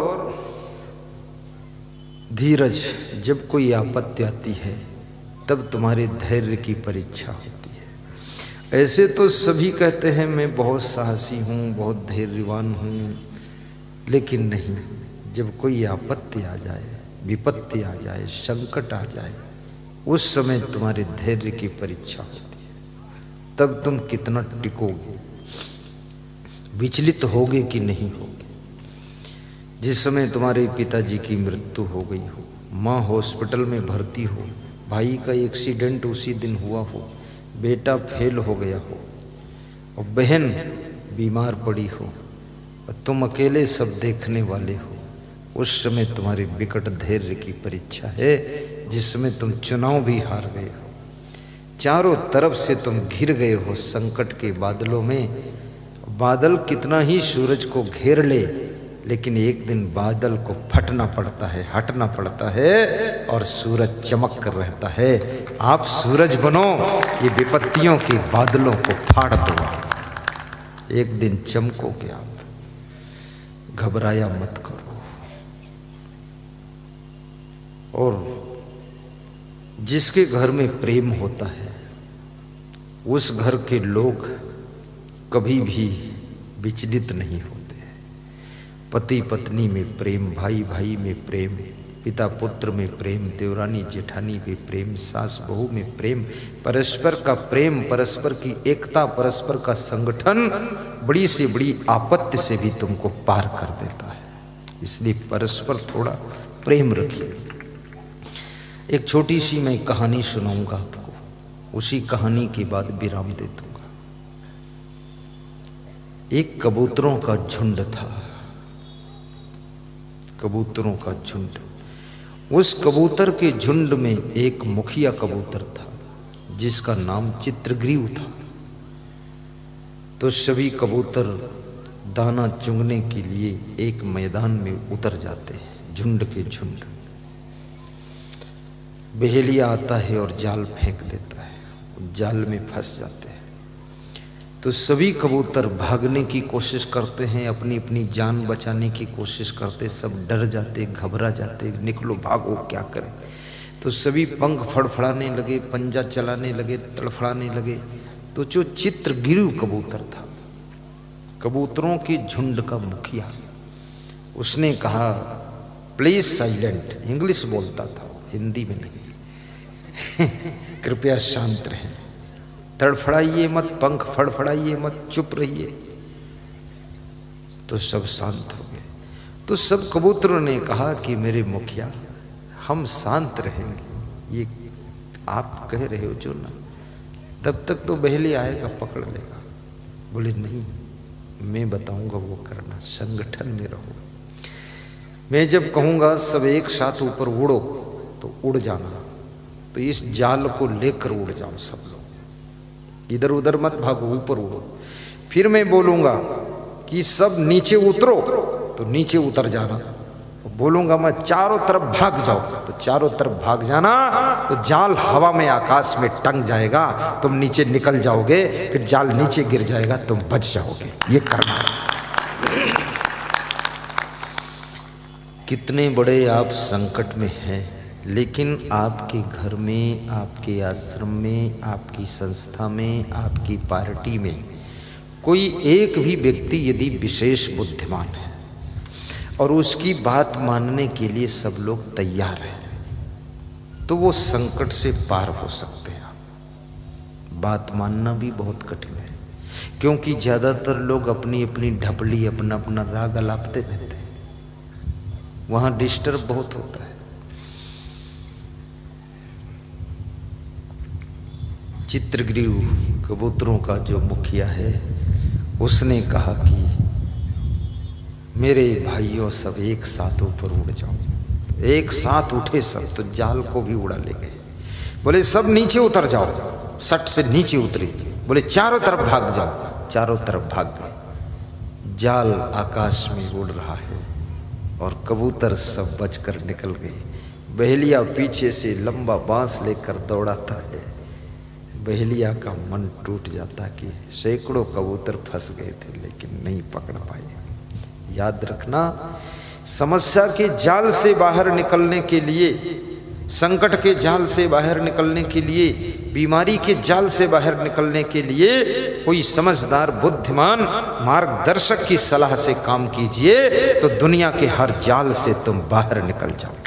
धीरज, जब कोई आपत्ति आती है तब तुम्हारे धैर्य की परीक्षा होती है। ऐसे तो सभी कहते हैं मैं बहुत साहसी हूँ, बहुत धैर्यवान हूँ, लेकिन नहीं, जब कोई आपत्ति आ जाए, विपत्ति आ जाए, संकट आ जाए, उस समय तुम्हारे धैर्य की परीक्षा होती है। तब तुम कितना टिकोगे, विचलित होगे कि नहीं होगे। जिस समय तुम्हारे पिताजी की मृत्यु हो गई हो, माँ हॉस्पिटल में भर्ती हो, भाई का एक्सीडेंट उसी दिन हुआ हो, बेटा फेल हो गया हो और बहन बीमार पड़ी हो और तुम अकेले सब देखने वाले हो, उस समय तुम्हारी विकट धैर्य की परीक्षा है, जिसमें तुम चुनाव भी हार गए हो। चारों तरफ से तुम घिर गए हो संकट के बादलों में। बादल कितना ही सूरज को घेर ले, लेकिन एक दिन बादल को फटना पड़ता है, हटना पड़ता है और सूरज चमक कर रहता है। आप सूरज बनो, ये विपत्तियों के बादलों को फाड़ दो, एक दिन चमकोगे आप। घबराया मत करो। और जिसके घर में प्रेम होता है उस घर के लोग कभी भी विचलित नहीं होते। पति पत्नी में प्रेम, भाई भाई में प्रेम, पिता पुत्र में प्रेम, देवरानी जेठानी में प्रेम, सास बहू में प्रेम, परस्पर का प्रेम, परस्पर की एकता, परस्पर का संगठन बड़ी से बड़ी आपत्ति से भी तुमको पार कर देता है। इसलिए परस्पर थोड़ा प्रेम रखिए। एक छोटी सी मैं कहानी सुनाऊंगा आपको, उसी कहानी के बाद विराम दे दूंगा। एक कबूतरों का झुंड था, कबूतरों का झुंड। उस कबूतर के झुंड में एक मुखिया कबूतर था जिसका नाम चित्रग्रीव था। तो सभी कबूतर दाना चुगने के लिए एक मैदान में उतर जाते हैं, झुंड के झुंड। बहेलिया आता है और जाल फेंक देता है, जाल में फंस जाते हैं। तो सभी कबूतर भागने की कोशिश करते हैं, अपनी अपनी जान बचाने की कोशिश करते, सब डर जाते, घबरा जाते, निकलो भागो क्या करें। तो सभी पंख फड़फड़ाने लगे, पंजा चलाने लगे, तड़फड़ाने लगे। तो जो चित्रगिरु कबूतर था, कबूतरों के झुंड का मुखिया, उसने कहा प्लीज साइलेंट, इंग्लिश बोलता था, हिंदी में नहीं। कृपया शांत रहें, तड़फड़ाइए मत, पंख फड़फड़ाइए मत, चुप रहिए। तो सब शांत हो गए। तो सब कबूतरों ने कहा कि मेरे मुखिया, हम शांत रहेंगे, ये आप कह रहे हो जो ना, तब तक तो बहेली आएगा पकड़ लेगा। बोले नहीं, मैं बताऊंगा वो करना, संगठन में रहो। मैं जब कहूंगा सब एक साथ ऊपर उड़ो तो उड़ जाना, तो इस जाल को लेकर उड़ जाओ सब लोग, इधर उधर मत भागो, ऊपर उड़ो। फिर मैं बोलूंगा कि सब नीचे उतरो तो नीचे उतर जाना, बोलूंगा मैं चारों तरफ भाग जाओ तो चारों तरफ भाग जाना। तो जाल हवा में आकाश में टंग जाएगा, तुम नीचे निकल जाओगे, फिर जाल नीचे गिर जाएगा, तुम बच जाओगे। ये करना। कितने बड़े आप संकट में हैं, लेकिन आपके घर में, आपके आश्रम में, आपकी संस्था में, आपकी पार्टी में कोई एक भी व्यक्ति यदि विशेष बुद्धिमान है और उसकी बात मानने के लिए सब लोग तैयार हैं, तो वो संकट से पार हो सकते हैं। बात मानना भी बहुत कठिन है, क्योंकि ज्यादातर लोग अपनी अपनी ढपली, अपना अपना राग अलापते रहते हैं, वहां डिस्टर्ब बहुत होता है। चित्रग्रीव कबूतरों का जो मुखिया है, उसने कहा कि मेरे भाइयों सब एक साथ ऊपर उड़ जाओ। एक साथ उठे सब, तो जाल को भी उड़ा ले गए। बोले सब नीचे उतर जाओ, सट से नीचे उतरे। बोले चारों तरफ भाग जाओ, चारों तरफ भाग गए। जाल आकाश में उड़ रहा है और कबूतर सब बचकर निकल गए। बहेलिया पीछे से लंबा बांस लेकर दौड़ाता है। बहेलिया का मन टूट जाता कि सैकड़ों कबूतर फंस गए थे लेकिन नहीं पकड़ पाए। याद रखना, समस्या के जाल से बाहर निकलने के लिए, संकट के जाल से बाहर निकलने के लिए, बीमारी के जाल से बाहर निकलने के लिए कोई समझदार, बुद्धिमान मार्गदर्शक की सलाह से काम कीजिए, तो दुनिया के हर जाल से तुम बाहर निकल जाओगे।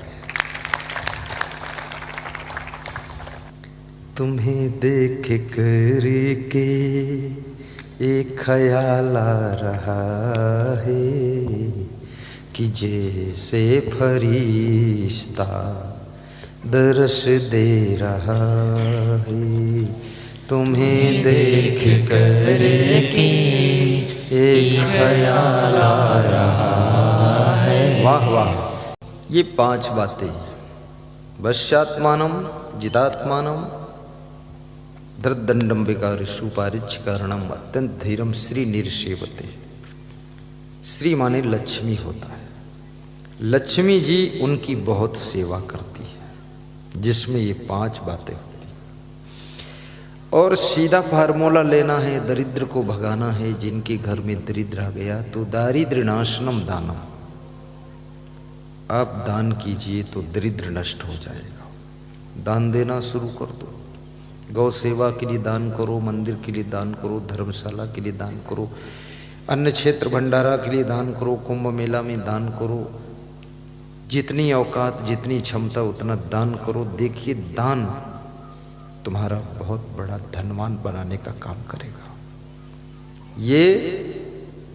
तुम्हें देख कर के एक ख्याल आ रहा है कि जैसे फरिश्ता दर्श दे रहा है। तुम्हें देख कर के एक ख्याल आ रहा है। वाह वाह, ये 5 बातें, वश्यात्मानम जितात्मानम धृदंडम विकारिषु पारिच्छकारणम अत्यंत धीरम श्री निर्सेवते। श्री माने लक्ष्मी होता है, लक्ष्मी जी उनकी बहुत सेवा करती है, जिसमें ये 5 बातें होती हैं। और सीधा फार्मूला लेना है, दरिद्र को भगाना है। जिनके घर में दरिद्र आ गया तो दारिद्र्य नाशनम दानम, आप दान कीजिए तो दरिद्र नष्ट हो जाएगा। दान देना शुरू कर दो, गौ सेवा के लिए दान करो, मंदिर के लिए दान करो, धर्मशाला के लिए दान करो, अन्न क्षेत्र भंडारा के लिए दान करो, कुंभ मेला में दान करो, जितनी औकात, जितनी क्षमता उतना दान करो। देखिए, दान तुम्हारा बहुत बड़ा धनवान बनाने का काम करेगा। ये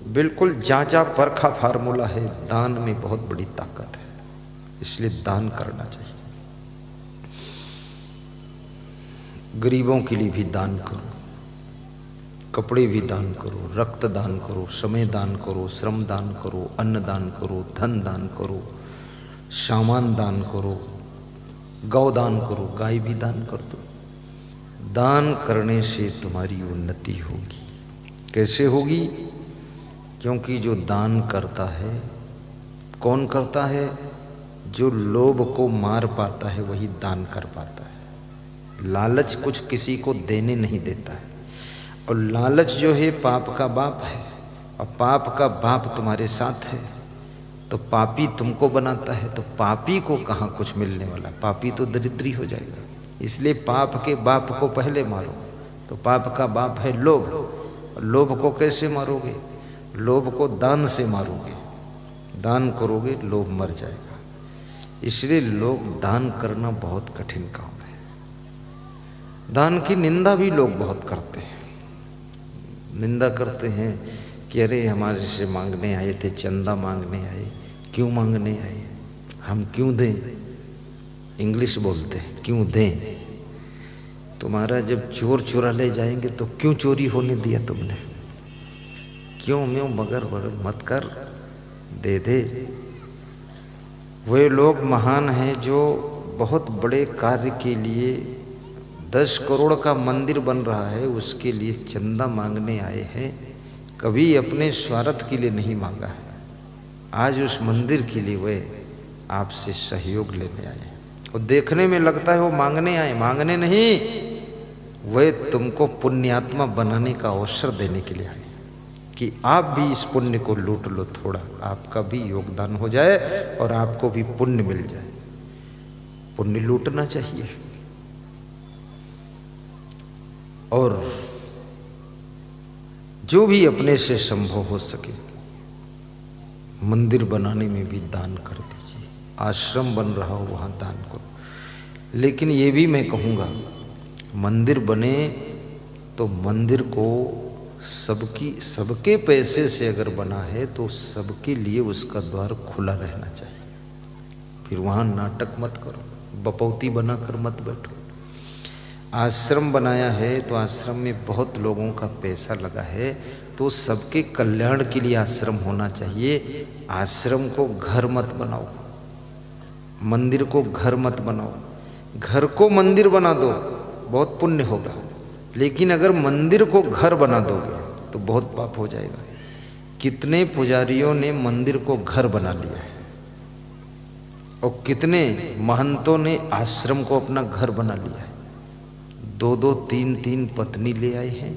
बिल्कुल जांचा परखा फार्मूला है। दान में बहुत बड़ी ताकत है, इसलिए दान करना चाहिए। गरीबों के लिए भी दान करो, कपड़े भी दान करो, रक्त दान करो, समय दान करो, श्रम दान करो, अन्न दान करो, धन दान करो, सामान दान करो, गौ दान करो, गाय भी दान कर दो। दान करने से तुम्हारी उन्नति होगी। कैसे होगी? क्योंकि जो दान करता है, कौन करता है? जो लोभ को मार पाता है वही दान कर पाता है। लालच कुछ किसी को देने नहीं देता है, और लालच जो है पाप का बाप है, और पाप का बाप तुम्हारे साथ है तो पापी तुमको बनाता है, तो पापी को कहाँ कुछ मिलने वाला, पापी तो दरिद्री हो जाएगा। इसलिए पाप के बाप को पहले मारो। तो पाप का बाप है लोभ, और लोभ को कैसे मारोगे? लोभ को दान से मारोगे। दान करोगे लोभ मर जाएगा। इसलिए लोग दान करना बहुत कठिन काम है। दान की निंदा भी लोग बहुत करते हैं। निंदा करते हैं कि अरे हमारे से मांगने आए थे, चंदा मांगने आए, क्यों मांगने आए, हम क्यों दें? इंग्लिश बोलते हैं, क्यों दें? तुम्हारा जब चोर चुरा ले जाएंगे तो क्यों चोरी होने दिया तुमने? क्यों म्यों मगर वगर मत कर, दे दे। वे लोग महान हैं जो बहुत बड़े कार्य के लिए 10 करोड़ का मंदिर बन रहा है, उसके लिए चंदा मांगने आए हैं। कभी अपने स्वार्थ के लिए नहीं मांगा है। आज उस मंदिर के लिए वे आपसे सहयोग लेने आए हैं। और देखने में लगता है वो मांगने आए, मांगने नहीं, वे तुमको पुण्यात्मा बनाने का अवसर देने के लिए आए कि आप भी इस पुण्य को लूट लो, थोड़ा आपका भी योगदान हो जाए और आपको भी पुण्य मिल जाए। पुण्य लूटना चाहिए। और जो भी अपने से संभव हो सके मंदिर बनाने में भी दान कर दीजिए। आश्रम बन रहा हो वहाँ दान करो। लेकिन ये भी मैं कहूँगा, मंदिर बने तो मंदिर को सबके पैसे से अगर बना है तो सबके लिए उसका द्वार खुला रहना चाहिए। फिर वहाँ नाटक मत करो, बपौती बनाकर मत बैठो। आश्रम बनाया है तो आश्रम में बहुत लोगों का पैसा लगा है, तो सबके कल्याण के लिए आश्रम होना चाहिए। आश्रम को घर मत बनाओ, मंदिर को घर मत बनाओ। घर को मंदिर बना दो, बहुत पुण्य होगा। लेकिन अगर मंदिर को घर बना दोगे तो बहुत पाप हो जाएगा। कितने पुजारियों ने मंदिर को घर बना लिया है, और कितने महंतों ने आश्रम को अपना घर बना लिया है। 2-2, 3-3 पत्नी ले आए हैं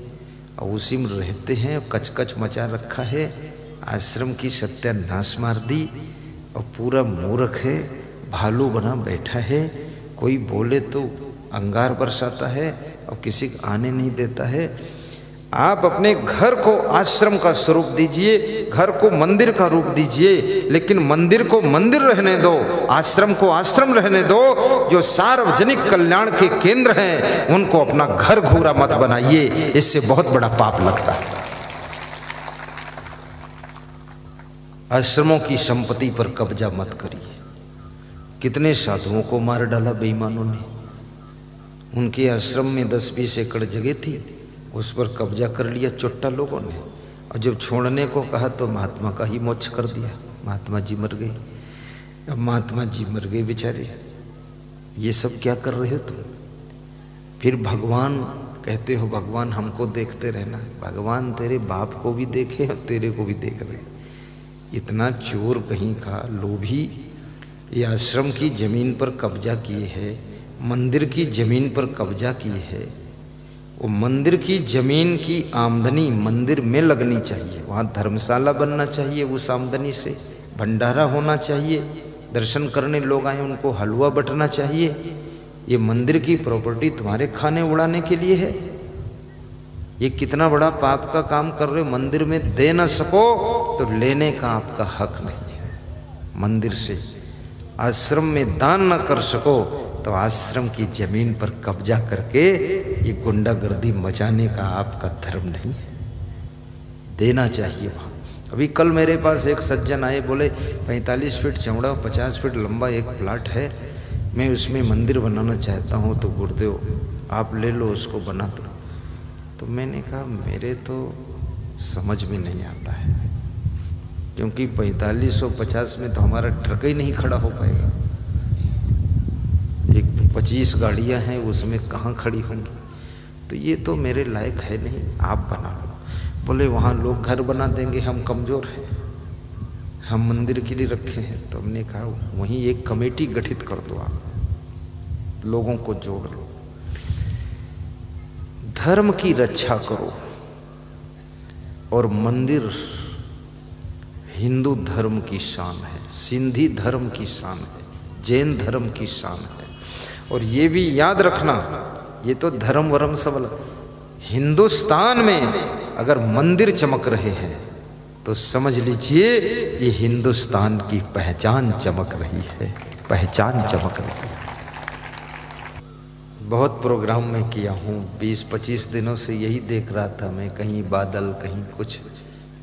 और उसी में रहते हैं, कचकच मचा रखा है। आश्रम की सत्यानाश मार दी, और पूरा मूर्ख है, भालू बना बैठा है। कोई बोले तो अंगार बरसाता है और किसी को आने नहीं देता है। आप अपने घर को आश्रम का स्वरूप दीजिए, घर को मंदिर का रूप दीजिए, लेकिन मंदिर को मंदिर रहने दो, आश्रम को आश्रम रहने दो। जो सार्वजनिक कल्याण के केंद्र हैं उनको अपना घर घूरा मत बनाइए, इससे बहुत बड़ा पाप लगता है। आश्रमों की संपत्ति पर कब्जा मत करिए। कितने साधुओं को मार डाला बेईमानों ने। उनके आश्रम में 10-20 एकड़ जगह थी, उस पर कब्जा कर लिया चुट्टा लोगों ने, और जब छोड़ने को कहा तो महात्मा का ही मोक्ष कर दिया। महात्मा जी मर गए। अब महात्मा जी मर गए बेचारे, ये सब क्या कर रहे हो तुम? फिर भगवान कहते हो भगवान हमको देखते रहना। भगवान तेरे बाप को भी देखे और तेरे को भी देख रहे। इतना चोर कहीं का, लोभी, ये आश्रम की जमीन पर कब्जा किए है, मंदिर की जमीन पर कब्जा किए है। वो मंदिर की जमीन की आमदनी मंदिर में लगनी चाहिए, वहाँ धर्मशाला बनना चाहिए, उस आमदनी से भंडारा होना चाहिए, दर्शन करने लोग आए उनको हलवा बंटना चाहिए। ये मंदिर की प्रॉपर्टी तुम्हारे खाने उड़ाने के लिए है। ये कितना बड़ा पाप का काम कर रहे हो। मंदिर में दे न सको तो लेने का आपका हक नहीं है। मंदिर से आश्रम में दान न कर सको तो आश्रम की जमीन पर कब्जा करके ये गुंडागर्दी मचाने का आपका धर्म नहीं है। देना चाहिए वहाँ। अभी कल मेरे पास एक सज्जन आए, बोले 45 फीट चौड़ा 50 फीट लंबा एक प्लाट है, मैं उसमें मंदिर बनाना चाहता हूँ। तो गुरुदेव आप ले लो उसको बना दो। तो मैंने कहा मेरे तो समझ में नहीं आता है, क्योंकि 4550 में तो हमारा ट्रक ही नहीं खड़ा हो पाएगा। एक तो 25 गाड़ियां हैं, उसमें कहाँ खड़ी होंगी, तो ये तो मेरे लायक है नहीं, आप बना लो। बोले वहाँ लोग घर बना देंगे, हम कमज़ोर हैं, हम मंदिर के लिए रखे हैं। तो हमने कहा वहीं एक कमेटी गठित कर दो, आप लोगों को जोड़ लो, धर्म की रक्षा करो। और मंदिर हिंदू धर्म की शान है, सिंधी धर्म की शान है, जैन धर्म की शान है। और ये भी याद रखना, ये तो धर्म वरम सब अलग, हिंदुस्तान में अगर मंदिर चमक रहे हैं तो समझ लीजिए ये हिंदुस्तान की पहचान चमक रही है, पहचान चमक रही है। बहुत प्रोग्राम में किया हूँ, 20-25 दिनों से यही देख रहा था मैं, कहीं बादल कहीं कुछ,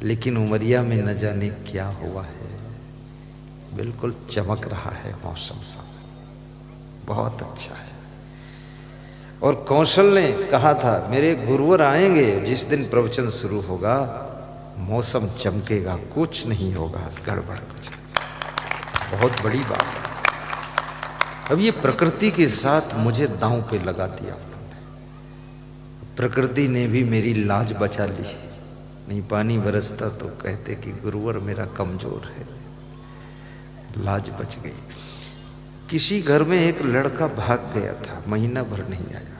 लेकिन उमरिया में न जाने क्या हुआ है, बिल्कुल चमक रहा है मौसम सा, बहुत अच्छा है। और कौशल ने कहा था मेरे गुरुवर आएंगे, जिस दिन प्रवचन शुरू होगा मौसम चमकेगा, कुछ नहीं होगा गड़बड़ कुछ। बहुत बड़ी बात है। अब ये प्रकृति के साथ मुझे दांव पे लगा दिया उन्होंने। प्रकृति ने भी मेरी लाज बचा ली, नहीं पानी बरसता तो कहते कि गुरुवर मेरा कमजोर है, लाज बच गई। किसी घर में एक लड़का भाग गया था, महीना भर नहीं आया,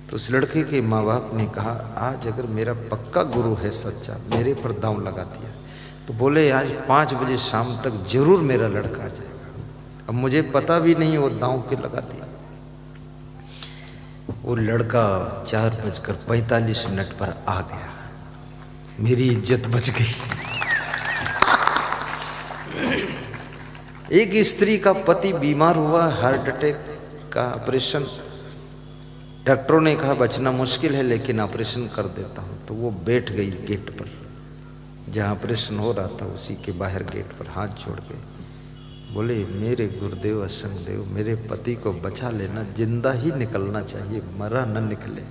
तो उस लड़के के माँ बाप ने कहा आज अगर मेरा पक्का गुरु है सच्चा, मेरे पर दांव लगा दिया, तो बोले आज 5 बजे शाम तक जरूर मेरा लड़का आ जाएगा। अब मुझे पता भी नहीं, वो दांव पे लगा दिया। वो लड़का 4:45 पर आ गया, मेरी इज्जत बच गई। एक स्त्री का पति बीमार हुआ, हार्ट अटैक का ऑपरेशन, डॉक्टरों ने कहा बचना मुश्किल है लेकिन ऑपरेशन कर देता हूँ। तो वो बैठ गई गेट पर, जहाँ ऑपरेशन हो रहा था उसी के बाहर गेट पर हाथ जोड़ के बोले मेरे गुरुदेव असंगदेव, मेरे पति को बचा लेना, जिंदा ही निकलना चाहिए, मरा न निकले।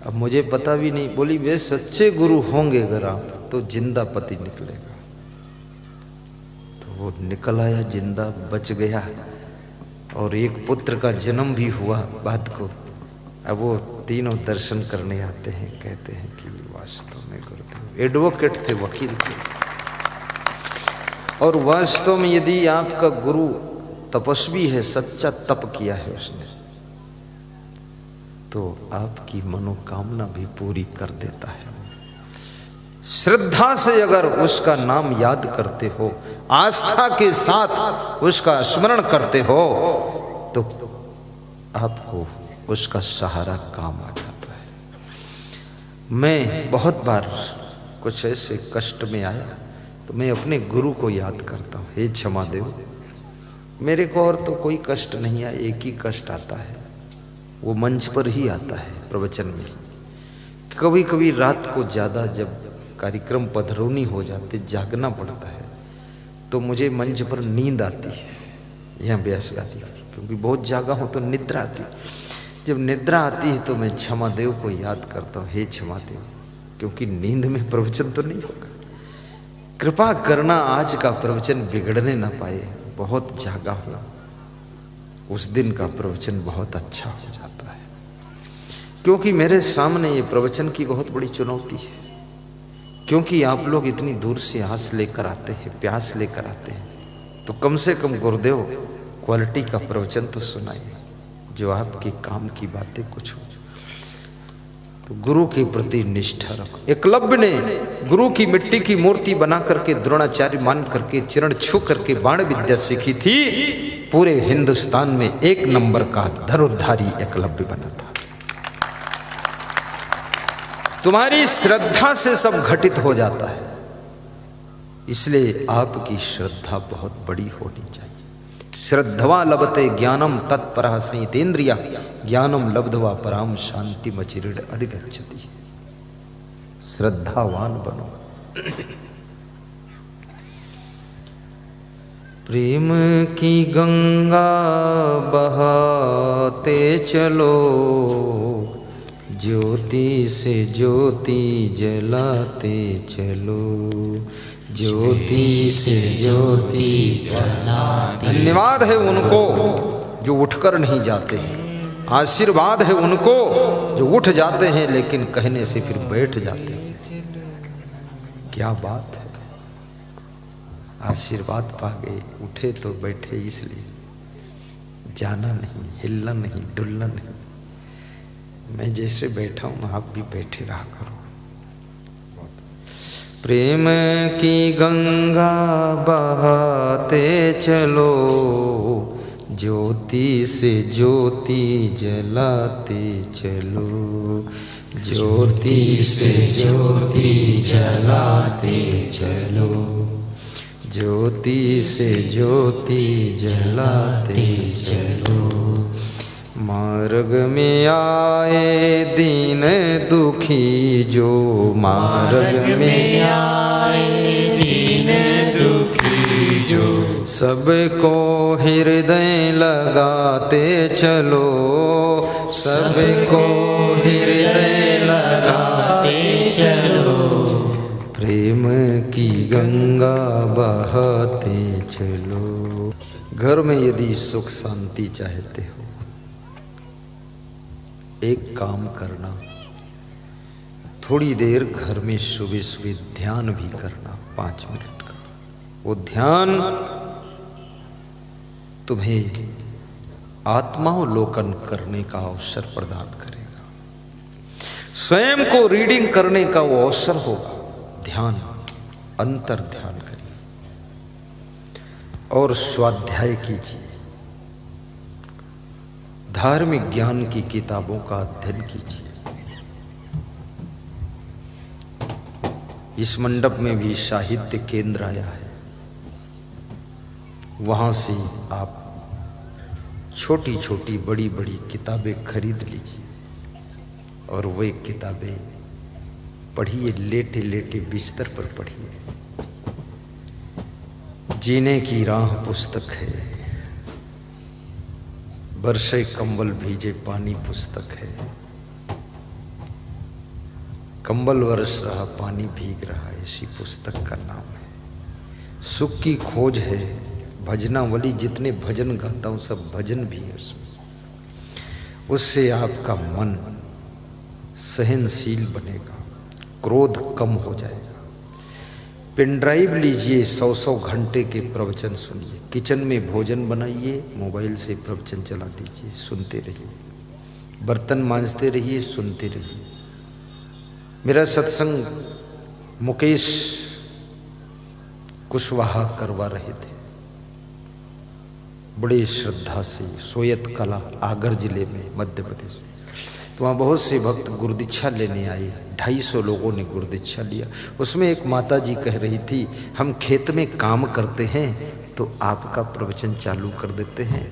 अब मुझे पता भी नहीं, बोली वे सच्चे गुरु होंगे अगर आप तो जिंदा पति निकलेगा। तो वो निकल आया, जिंदा बच गया, और एक पुत्र का जन्म भी हुआ बाद को। अब वो तीनों दर्शन करने आते हैं, कहते हैं कि वास्तव में गुरुदेव एडवोकेट थे, वकील थे। और वास्तव में यदि आपका गुरु तपस्वी है, सच्चा तप किया है उसने, तो आपकी मनोकामना भी पूरी कर देता है। श्रद्धा से अगर उसका नाम याद करते हो, आस्था के साथ उसका स्मरण करते हो, तो आपको उसका सहारा काम आ जाता है। मैं बहुत बार कुछ ऐसे कष्ट में आया तो मैं अपने गुरु को याद करता हूँ, हे क्षमा देव, मेरे को और तो कोई कष्ट नहीं आया, एक ही कष्ट आता है, वो मंच पर ही आता है प्रवचन में। कभी कभी रात को ज़्यादा जब कार्यक्रम पधरौनी हो जाते, जागना पड़ता है, तो मुझे मंच पर नींद आती है, यहाँ ब्यास गाती है, क्योंकि बहुत जागा हो तो निद्रा आती है। जब निद्रा आती है तो मैं क्षमा देव को याद करता हूँ, हे क्षमा देव, क्योंकि नींद में प्रवचन तो नहीं होगा, कृपा करना आज का प्रवचन बिगड़ने ना पाए, बहुत जागा हो, उस दिन का प्रवचन बहुत अच्छा हो जाता है। क्योंकि मेरे सामने ये प्रवचन की बहुत बड़ी चुनौती है, क्योंकि आप लोग इतनी दूर से आस लेकर आते हैं, प्यास लेकर आते हैं, तो कम से कम गुरुदेव क्वालिटी का प्रवचन तो सुनाइए, जो आपके काम की बातें कुछ हो। तो गुरु के प्रति निष्ठा रखो। एकलव्य ने गुरु की मिट्टी की मूर्ति बना करके, द्रोणाचार्य मान करके, चरण छू करके बाण विद्या सीखी थी। पूरे हिंदुस्तान में 1 नंबर का धनुर्धारी एकलव्य बना था। तुम्हारी श्रद्धा से सब घटित हो जाता है, इसलिए आपकी श्रद्धा बहुत बड़ी होनी चाहिए। श्रद्धवा लभते ज्ञानम तत्परः संयतेन्द्रिया, ज्ञानम लब्ध्वा पराम शांति मचिरिड अधिगच्छति। श्रद्धावान बनो। प्रेम की गंगा बहाते चलो, ज्योति से ज्योति जलाते चलो, ज्योति से ज्योति जलाते। धन्यवाद है उनको जो उठकर नहीं जाते हैं, आशीर्वाद है उनको जो उठ जाते हैं लेकिन कहने से फिर बैठ जाते हैं। क्या बात है, आशीर्वाद पा गए, उठे तो बैठे, इसलिए जाना नहीं, हिलना नहीं, डुलना नहीं। मैं जैसे बैठा हूं आप भी बैठे रहा करो। प्रेम की गंगा बहाते चलो, ज्योति से ज्योति जलाते चलो, ज्योति से ज्योति जलाते चलो, ज्योति से ज्योति जलाते चलो। मार्ग में आए दीन दुखी जो, मार्ग में आए दीन दुखी जो, सबको हृदय लगाते चलो, सबको हृदय लगाते चलो, प्रेम की गंगा बहाते चलो। घर में यदि सुख शांति चाहते हो, एक काम करना, थोड़ी देर घर में सुबह सुबह ध्यान भी करना 5 मिनट का। वो ध्यान तुम्हें आत्मावलोकन करने का अवसर प्रदान करेगा, स्वयं को रीडिंग करने का वो अवसर होगा। ध्यान, अंतर ध्यान करिए और स्वाध्याय कीजिए, धार्मिक ज्ञान की किताबों का अध्ययन कीजिए। इस मंडप में भी साहित्य केंद्र आया है, वहां से आप छोटी छोटी बड़ी बड़ी किताबें खरीद लीजिए और वे किताबें पढ़िए, लेटे लेटे बिस्तर पर पढ़िए। जीने की राह पुस्तक है, बरसे कंबल भीजे पानी पुस्तक है। कंबल बरस रहा पानी भीग रहा, ऐसी पुस्तक का नाम है। सुख की खोज है, भजनावली, जितने भजन गाता हूँ सब भजन भी है उसमें। उससे आपका मन सहनशील बनेगा, क्रोध कम हो जाएगा। पेन ड्राइव लीजिए, 100 घंटे के प्रवचन सुनिए। किचन में भोजन बनाइए, मोबाइल से प्रवचन चला दीजिए, सुनते रहिए। बर्तन मांजते रहिए, सुनते रहिए। मेरा सत्संग मुकेश कुशवाहा करवा रहे थे, बड़े श्रद्धा से, सोयत कला आगर जिले में मध्य प्रदेश। तो वहाँ बहुत से भक्त गुरुदीक्षा लेने आए, 250 लोगों ने गुरुदीक्षा लिया। उसमें एक माता जी कह रही थी, हम खेत में काम करते हैं तो आपका प्रवचन चालू कर देते हैं,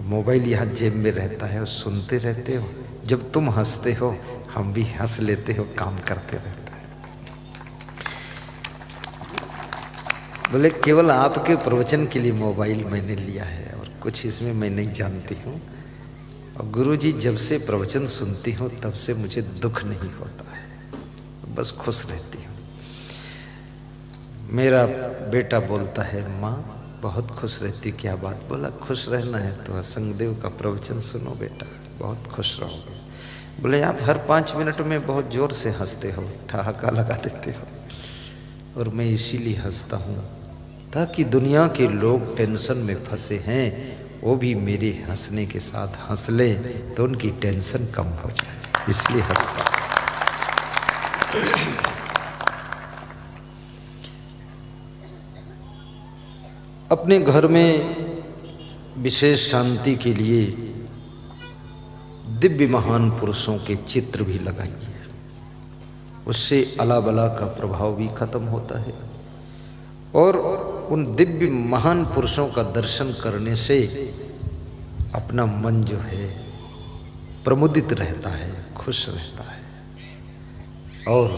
मोबाइल यहाँ जेब में रहता है और सुनते रहते हो, जब तुम हंसते हो हम भी हंस लेते हो, काम करते रहता है। बोले केवल आपके प्रवचन के लिए मोबाइल मैंने लिया है और कुछ इसमें मैं नहीं जानती हूँ, और गुरुजी जब से प्रवचन सुनती हूँ तब से मुझे दुख नहीं होता है, बस खुश रहती हूँ। मेरा बेटा बोलता है, माँ बहुत खुश रहती। क्या बात? बोला खुश रहना है तो असंगदेव का प्रवचन सुनो बेटा, बहुत खुश रहोगे। बोले आप हर 5 मिनट में बहुत जोर से हंसते हो, ठहाका लगा देते हो, और मैं इसीलिए हंसता हूँ ताकि दुनिया के लोग टेंशन में फंसे हैं, वो भी मेरे हंसने के साथ हंस ले तो उनकी टेंशन कम हो जाए, इसलिए हंसता। अपने घर में विशेष शांति के लिए दिव्य महान पुरुषों के चित्र भी लगाइए, उससे अला बला का प्रभाव भी खत्म होता है, और उन दिव्य महान पुरुषों का दर्शन करने से अपना मन जो है प्रमुदित रहता है, खुश रहता है, और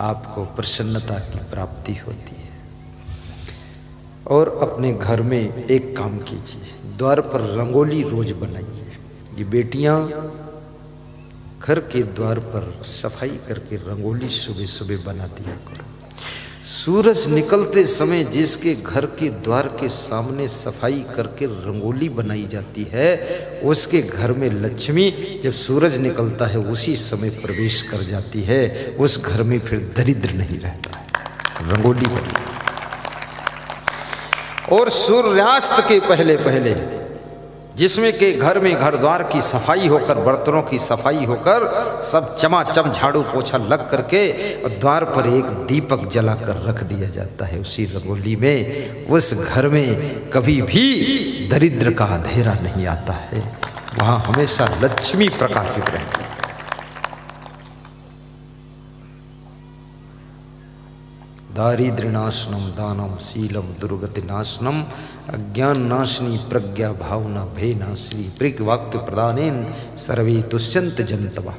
आपको प्रसन्नता की प्राप्ति होती है। और अपने घर में एक काम कीजिए, द्वार पर रंगोली रोज बनाइए। ये बेटियां घर के द्वार पर सफाई करके रंगोली सुबह सुबह बना दिया करो। सूरज निकलते समय जिसके घर के द्वार के सामने सफाई करके रंगोली बनाई जाती है, उसके घर में लक्ष्मी जब सूरज निकलता है उसी समय प्रवेश कर जाती है। उस घर में फिर दरिद्र नहीं रहता है। रंगोली बनी। और सूर्यास्त के पहले पहले जिसमें के घर में घर द्वार की सफाई होकर, बर्तनों की सफाई होकर, सब चमाचम झाड़ू पोछा लग करके और द्वार पर एक दीपक जलाकर रख दिया जाता है। उसी रंगोली में उस घर में कभी भी दरिद्र का अंधेरा नहीं आता है, वहां हमेशा लक्ष्मी प्रकाशित रहती है। दारिद्र्यनाशनम दानम शीलम दुर्गति नाशनम अज्ञान नाशनी प्रज्ञा भावना भय नाशनी प्रिक वाक्य प्रदानेन सर्वे तुष्यंत जंतवा।